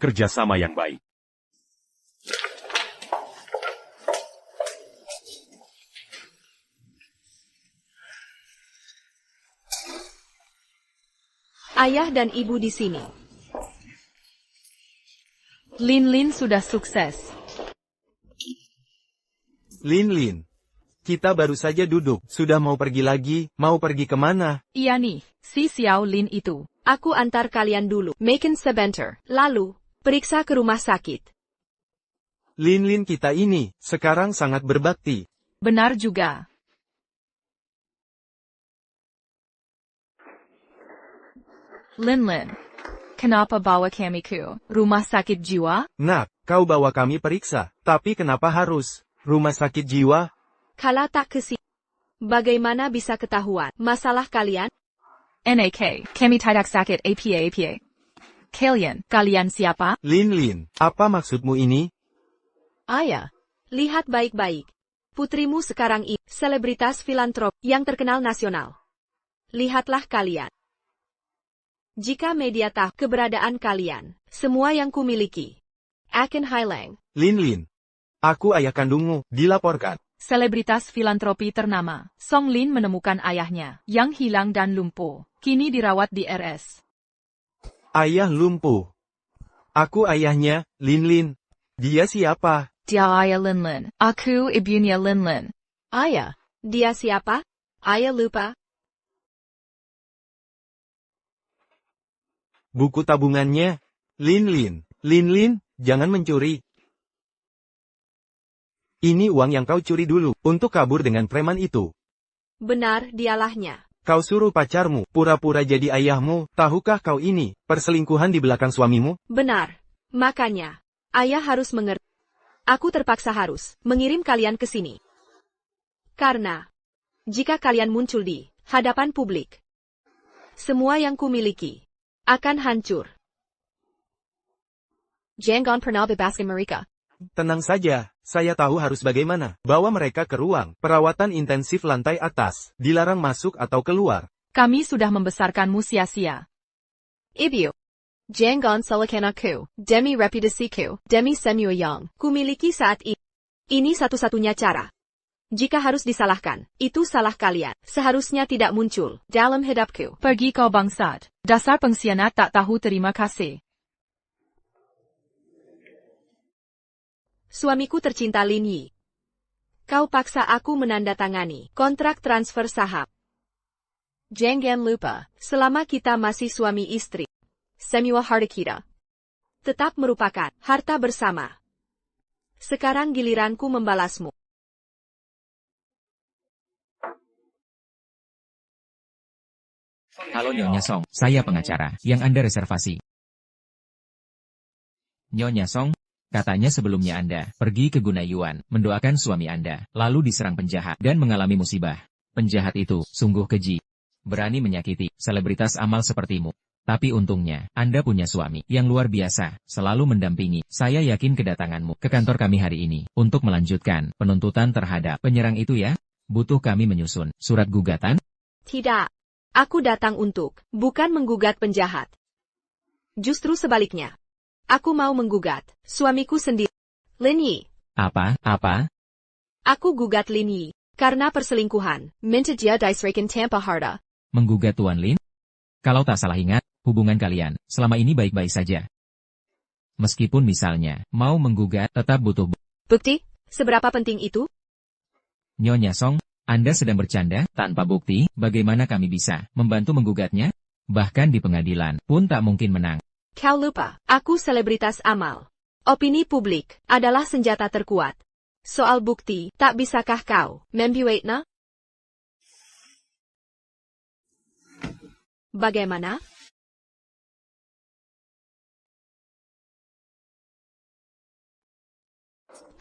Kerjasama yang baik. Ayah dan ibu di sini. Lin sudah sukses. Lin, kita baru saja duduk, sudah mau pergi lagi, mau pergi kemana? Iya nih, si Xiao Lin itu. Aku antar kalian dulu, makan sebentar, lalu periksa ke rumah sakit. Lin kita ini, sekarang sangat berbakti. Benar juga. Lin, kenapa bawa kami ke rumah sakit jiwa? Nak, kau bawa kami periksa, tapi kenapa harus rumah sakit jiwa? Kalau tak ke sini, bagaimana bisa ketahuan masalah kalian? NAK, kami tidak sakit APA. kalian siapa? Lin, apa maksudmu ini? Ayah, lihat baik-baik. Putrimu sekarang ini selebritas filantrop yang terkenal nasional. Lihatlah kalian. Jika media tahu keberadaan kalian, semua yang kumiliki akan hilang. Lin, aku ayah kandungmu, dilaporkan. Selebritas filantropi ternama, Song Lin menemukan ayahnya, yang hilang dan lumpuh. Kini dirawat di RS. Ayah lumpuh. Aku ayahnya, Lin. Dia siapa? Dia ayah Lin. Aku ibunya Lin. Ayah, dia siapa? Ayah lupa. Buku tabungannya. Lin, jangan mencuri. Ini uang yang kau curi dulu, untuk kabur dengan preman itu. Benar, dialahnya. Kau suruh pacarmu, pura-pura jadi ayahmu, tahukah kau ini, perselingkuhan di belakang suamimu? Benar. Makanya, ayah harus mengerti. Aku terpaksa harus mengirim kalian ke sini. Karena, jika kalian muncul di hadapan publik, semua yang kumiliki akan hancur. Jangan pernah bebaskan mereka. Tenang saja, saya tahu harus bagaimana. Bawa mereka ke ruang perawatan intensif lantai atas, dilarang masuk atau keluar. Kami sudah membesarkanmu sia-sia. Ibu, jangan salahkan aku, demi reputasiku, demi semua yang kumiliki saat ini. Ini satu-satunya cara. Jika harus disalahkan, itu salah kalian. Seharusnya tidak muncul dalam hidupku. Pergi kau bangsat. Dasar pengkhianat tak tahu terima kasih. Suamiku tercinta Lin Yi. Kau paksa aku menandatangani kontrak transfer saham. Jangan lupa, selama kita masih suami istri, semua harta kita tetap merupakan harta bersama. Sekarang giliranku membalasmu. Halo Nyonya Song, saya pengacara yang Anda reservasi. Nyonya Song, katanya sebelumnya Anda pergi ke Gunayuan, mendoakan suami Anda, lalu diserang penjahat dan mengalami musibah. Penjahat itu sungguh keji, berani menyakiti selebritas amal sepertimu. Tapi untungnya, Anda punya suami yang luar biasa, selalu mendampingi. Saya yakin kedatanganmu ke kantor kami hari ini untuk melanjutkan penuntutan terhadap penyerang itu ya. Butuh kami menyusun surat gugatan? Tidak. Aku datang untuk bukan menggugat penjahat. Justru sebaliknya. Aku mau menggugat suamiku sendiri. Lin Yi. Apa? Aku gugat Lin Yi karena perselingkuhan. Minta dia diserahkan tanpa harta. Menggugat Tuan Lin? Kalau tak salah ingat, hubungan kalian selama ini baik-baik saja. Meskipun misalnya mau menggugat, tetap butuh bukti. Seberapa penting itu? Nyonya Song, Anda sedang bercanda, tanpa bukti, bagaimana kami bisa membantu menggugatnya? Bahkan di pengadilan pun tak mungkin menang. Kau lupa, aku selebritas amal. Opini publik adalah senjata terkuat. Soal bukti, tak bisakah kau membuatnya? Bagaimana?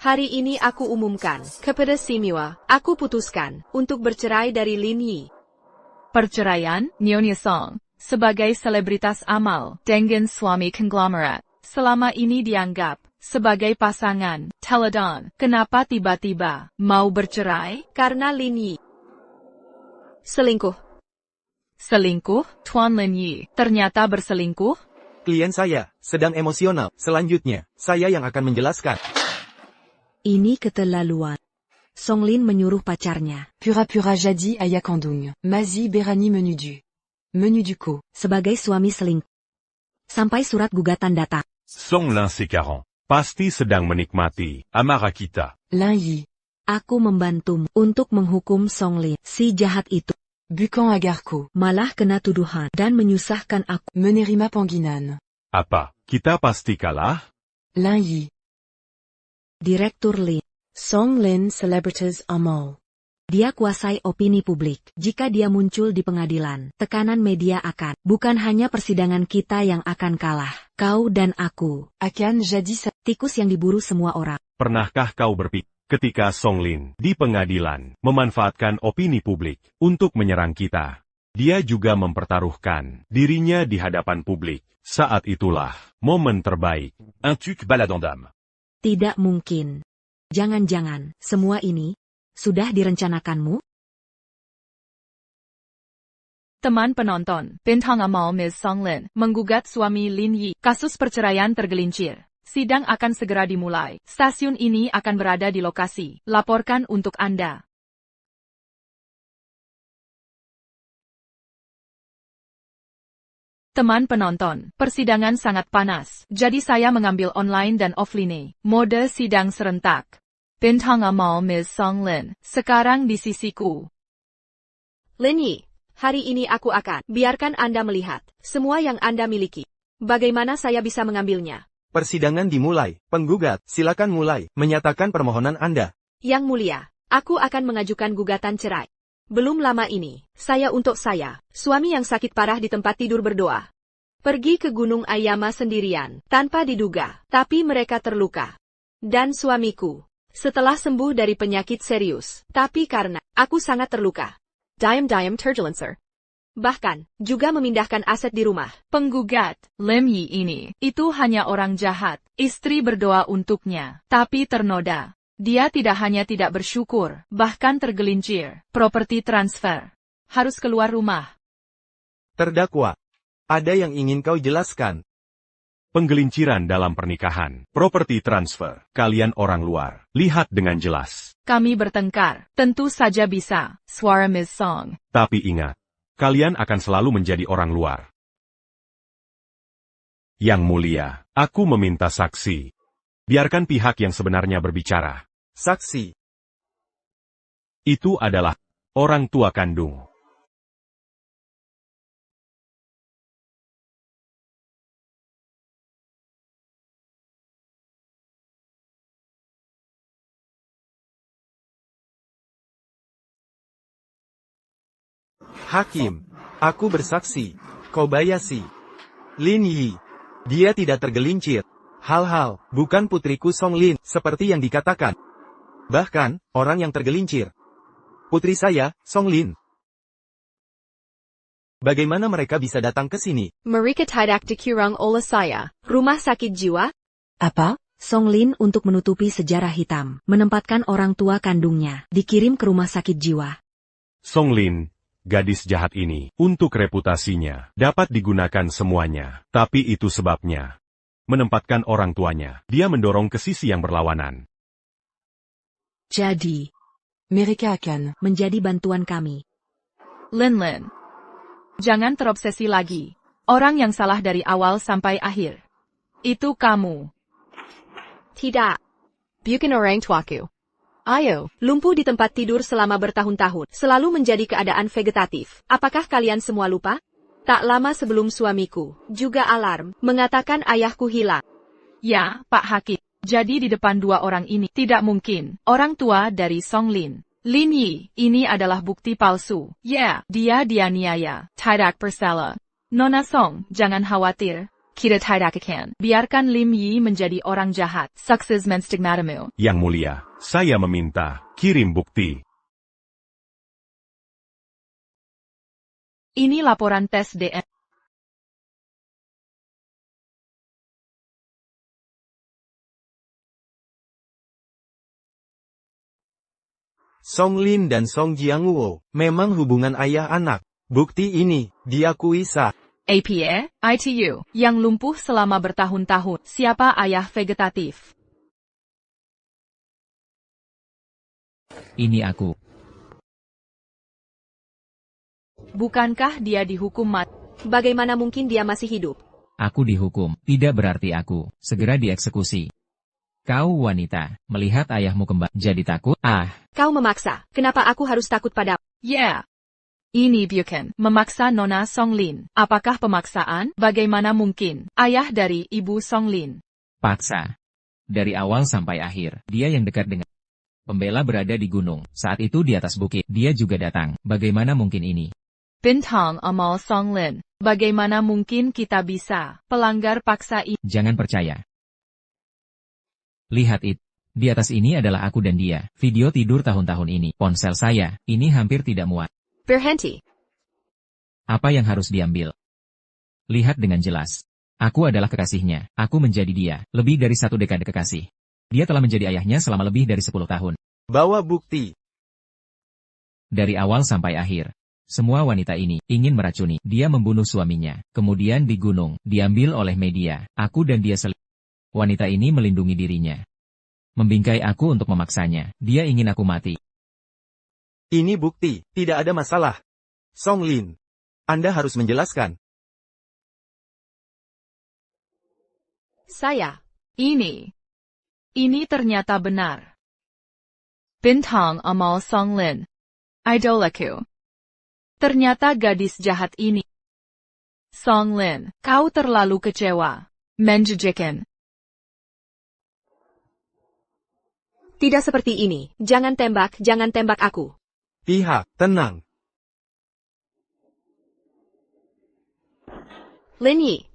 Hari ini aku umumkan kepada semua, aku putuskan untuk bercerai dari Lin Yi. Perceraian, Nyonya Song, sebagai selebritas amal dengan suami konglomerat, selama ini dianggap sebagai pasangan teledon. Kenapa tiba-tiba mau bercerai? Karena Lin Yi selingkuh. Selingkuh, Tuan Lin Yi ternyata berselingkuh? Klien saya sedang emosional. Selanjutnya, saya yang akan menjelaskan. Ini keterlaluan. Song Lin menyuruh pacarnya. Pura-pura jadi ayah kandung. Mazi berani menu du ko. Sebagai suami selingkuh. Sampai surat gugatan datang. Song Lin sekarang pasti sedang menikmati amarah kita. Lin Yi. Aku membantumu untuk menghukum Song Lin, si jahat itu. Bukan agarku. Malah kena tuduhan dan menyusahkan aku. Menerima panggilan. Apa, kita pasti kalah? Lin Yi. Direktur Lin. Song Lin Celebrities Amal. Dia kuasai opini publik. Jika dia muncul di pengadilan, tekanan media akan, bukan hanya persidangan kita yang akan kalah. Kau dan aku Akan jadi tikus yang diburu semua orang. Pernahkah kau berpikir ketika Song Lin di pengadilan memanfaatkan opini publik untuk menyerang kita? Dia juga mempertaruhkan dirinya di hadapan publik. Saat itulah momen terbaik. Un tuc baladant dame. Tidak mungkin. Jangan-jangan, semua ini sudah direncanakanmu? Teman penonton, Bintang Amal Ms. Song Lin menggugat suami Lin Yi. Kasus perceraian tergelincir. Sidang akan segera dimulai. Stasiun ini akan berada di lokasi. Laporkan untuk Anda. Teman penonton, persidangan sangat panas, jadi saya mengambil online dan offline. Mode sidang serentak. Bintang Amal Ms. Song Lin, sekarang di sisiku. Lin Yi, hari ini aku akan biarkan Anda melihat semua yang Anda miliki. Bagaimana saya bisa mengambilnya? Persidangan dimulai. Penggugat, silakan mulai menyatakan permohonan Anda. Yang mulia, aku akan mengajukan gugatan cerai. Belum lama ini, saya, suami yang sakit parah di tempat tidur berdoa. Pergi ke Gunung Ayama sendirian, tanpa diduga, tapi mereka terluka. Dan suamiku, setelah sembuh dari penyakit serius, tapi karena aku sangat terluka. Diam turbulencer. Bahkan, juga memindahkan aset di rumah. Penggugat, Lim Yi ini, itu hanya orang jahat. Istri berdoa untuknya, tapi ternoda. Dia tidak hanya tidak bersyukur, bahkan tergelincir. Properti transfer. Harus keluar rumah. Terdakwa, ada yang ingin kau jelaskan? Penggelinciran dalam pernikahan, properti transfer, kalian orang luar, lihat dengan jelas. Kami bertengkar, tentu saja bisa, suara Ms. Song. Tapi ingat, kalian akan selalu menjadi orang luar. Yang mulia, aku meminta saksi. Biarkan pihak yang sebenarnya berbicara. Saksi. Itu adalah orang tua kandung. Hakim, aku bersaksi. Kobayashi. Lin Yi. Dia tidak tergelincir. Hal-hal, bukan putriku Song Lin, seperti yang dikatakan. Bahkan, orang yang tergelincir. Putri saya, Song Lin. Bagaimana mereka bisa datang ke sini? Mereka tidak dikurang oleh saya. Rumah sakit jiwa? Apa? Song Lin untuk menutupi sejarah hitam, menempatkan orang tua kandungnya, dikirim ke rumah sakit jiwa. Song Lin, gadis jahat ini, untuk reputasinya, dapat digunakan semuanya. Tapi itu sebabnya. Menempatkan orang tuanya, dia mendorong ke sisi yang berlawanan. Jadi, mereka akan menjadi bantuan kami. Lin, jangan terobsesi lagi. Orang yang salah dari awal sampai akhir. Itu kamu. Tidak. Bukan orang tuaku. Ayo, lumpuh di tempat tidur selama bertahun-tahun, selalu menjadi keadaan vegetatif. Apakah kalian semua lupa? Tak lama sebelum suamiku, juga alarm, mengatakan ayahku hilang. Ya, Pak Hakim. Jadi di depan dua orang ini, tidak mungkin. Orang tua dari Song Lin. Lin Yi, ini adalah bukti palsu. Ya, dia dianiaya. Tidak bersalah. Nona Song, jangan khawatir. Kita tidak akan biarkan Lim Yi menjadi orang jahat. Sukses menstigmatamu. Yang mulia, saya meminta, kirim bukti. Ini laporan tes DNA. Song Lin dan Song Jiangwo memang hubungan ayah anak. Bukti ini diakui sah. APA, ITU, yang lumpuh selama bertahun-tahun. Siapa ayah vegetatif? Ini aku. Bukankah dia dihukum mati? Bagaimana mungkin dia masih hidup? Aku dihukum, tidak berarti aku segera dieksekusi. Kau wanita, melihat ayahmu kembali jadi takut? Kau memaksa. Kenapa aku harus takut pada? Yeah. Ini bukan memaksa Nona Song Lin. Apakah pemaksaan? Bagaimana mungkin? Ayah dari Ibu Song Lin. Paksa. Dari awal sampai akhir, dia yang dekat dengan pembela berada di gunung. Saat itu di atas bukit, dia juga datang. Bagaimana mungkin ini? Bintang Amal Song Lin. Bagaimana mungkin kita bisa pelanggar paksa ini? Jangan percaya. Lihat itu. Di atas ini adalah aku dan dia. Video tidur tahun-tahun ini. Ponsel saya, ini hampir tidak muat. Berhenti. Apa yang harus diambil? Lihat dengan jelas. Aku adalah kekasihnya. Aku menjadi dia. Lebih dari 1 dekade kekasih. Dia telah menjadi ayahnya selama lebih dari 10 tahun. Bawa bukti. Dari awal sampai akhir. Semua wanita ini ingin meracuni. Dia membunuh suaminya. Kemudian di gunung, diambil oleh media. Aku dan dia wanita ini melindungi dirinya. Membingkai aku untuk memaksanya. Dia ingin aku mati. Ini bukti, tidak ada masalah. Song Lin, Anda harus menjelaskan. Saya. Ini ternyata benar. Bintang Amal Songlin. Idolaku. Ternyata gadis jahat ini. Songlin, kau terlalu kecewa. Menjijikan. Tidak seperti ini. Jangan tembak aku. Pihak, tenang. Lin Yi.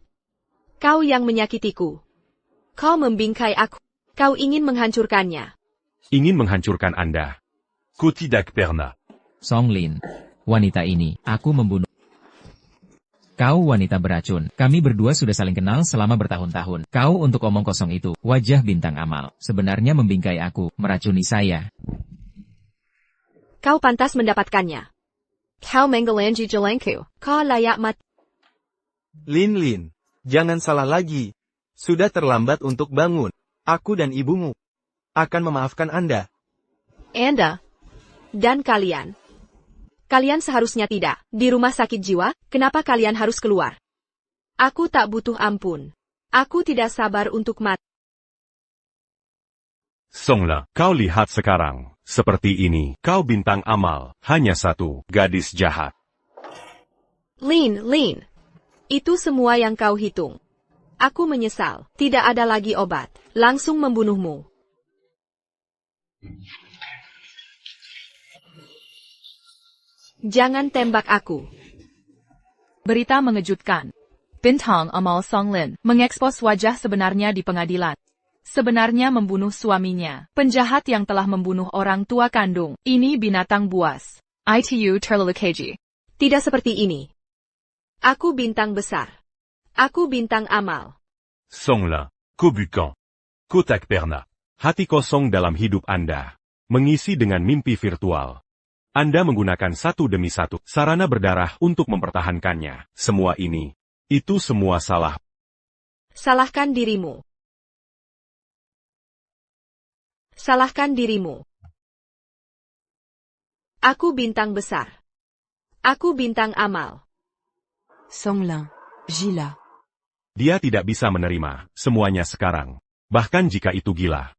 Kau yang menyakitiku. Kau membingkai aku. Kau ingin menghancurkannya. Ingin menghancurkan Anda. Kotidak Perna. Songlin. Wanita ini, aku membunuh. Kau wanita beracun. Kami berdua sudah saling kenal selama bertahun-tahun. Kau untuk omong kosong itu, wajah bintang amal. Sebenarnya membingkai aku, meracuni saya. Kau pantas mendapatkannya. Kau menggelanji jelengku. Kau layak mati. Lin, jangan salah lagi. Sudah terlambat untuk bangun. Aku dan ibumu akan memaafkan Anda. Anda. Dan kalian. Kalian seharusnya tidak. Di rumah sakit jiwa, kenapa kalian harus keluar? Aku tak butuh ampun. Aku tidak sabar untuk mati. Songlin, kau lihat sekarang. Seperti ini, kau bintang amal. Hanya 1, gadis jahat. Lin. Itu semua yang kau hitung. Aku menyesal. Tidak ada lagi obat. Langsung membunuhmu. Jangan tembak aku. Berita mengejutkan. Bintang Amal Songlin mengekspos wajah sebenarnya di pengadilan. Sebenarnya membunuh suaminya. Penjahat yang telah membunuh orang tua kandung. Ini binatang buas. Itu terlalu keji. Tidak seperti ini. Aku bintang besar. Aku bintang amal. Songlin. Kobukan. Kotak Perna. Hati kosong dalam hidup Anda. Mengisi dengan mimpi virtual. Anda menggunakan 1 demi 1 sarana berdarah untuk mempertahankannya. Semua ini. Itu semua salah. Salahkan dirimu. Salahkan dirimu. Aku bintang besar. Aku bintang amal. Songlin, Gila. Dia tidak bisa menerima semuanya sekarang. Bahkan jika itu gila.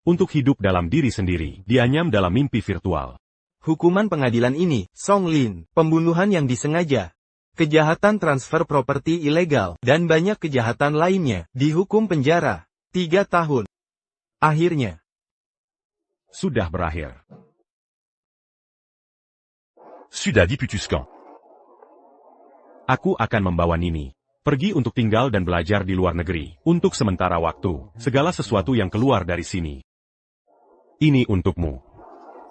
Untuk hidup dalam diri sendiri, dianyam dalam mimpi virtual. Hukuman pengadilan ini, Song Lin, pembunuhan yang disengaja, kejahatan transfer properti ilegal, dan banyak kejahatan lainnya, dihukum penjara 3 tahun. Akhirnya, sudah berakhir. Sudah diputuskan. Aku akan membawa Nini pergi untuk tinggal dan belajar di luar negeri, untuk sementara waktu, segala sesuatu yang keluar dari sini. Ini untukmu.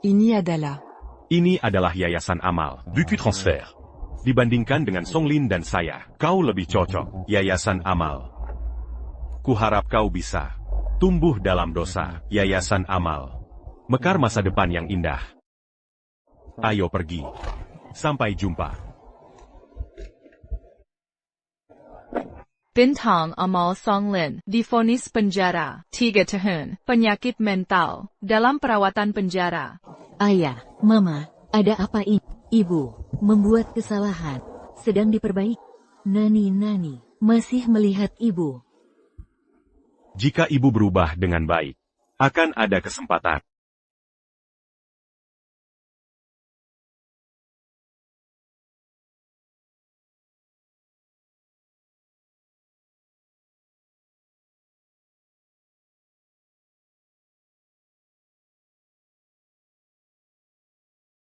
Ini adalah. Ini adalah yayasan amal. Buku transfer. Dibandingkan dengan Songlin dan saya, kau lebih cocok. Yayasan amal. Kuharap kau bisa tumbuh dalam dosa. Yayasan amal. Mekar masa depan yang indah. Ayo pergi. Sampai jumpa. Bintang Amal Songlin divonis penjara 3 tahun, penyakit mental, dalam perawatan penjara. Ayah, Mama, ada apa ini? Ibu, membuat kesalahan. Sedang diperbaiki. Nani, masih melihat ibu. Jika ibu berubah dengan baik, akan ada kesempatan.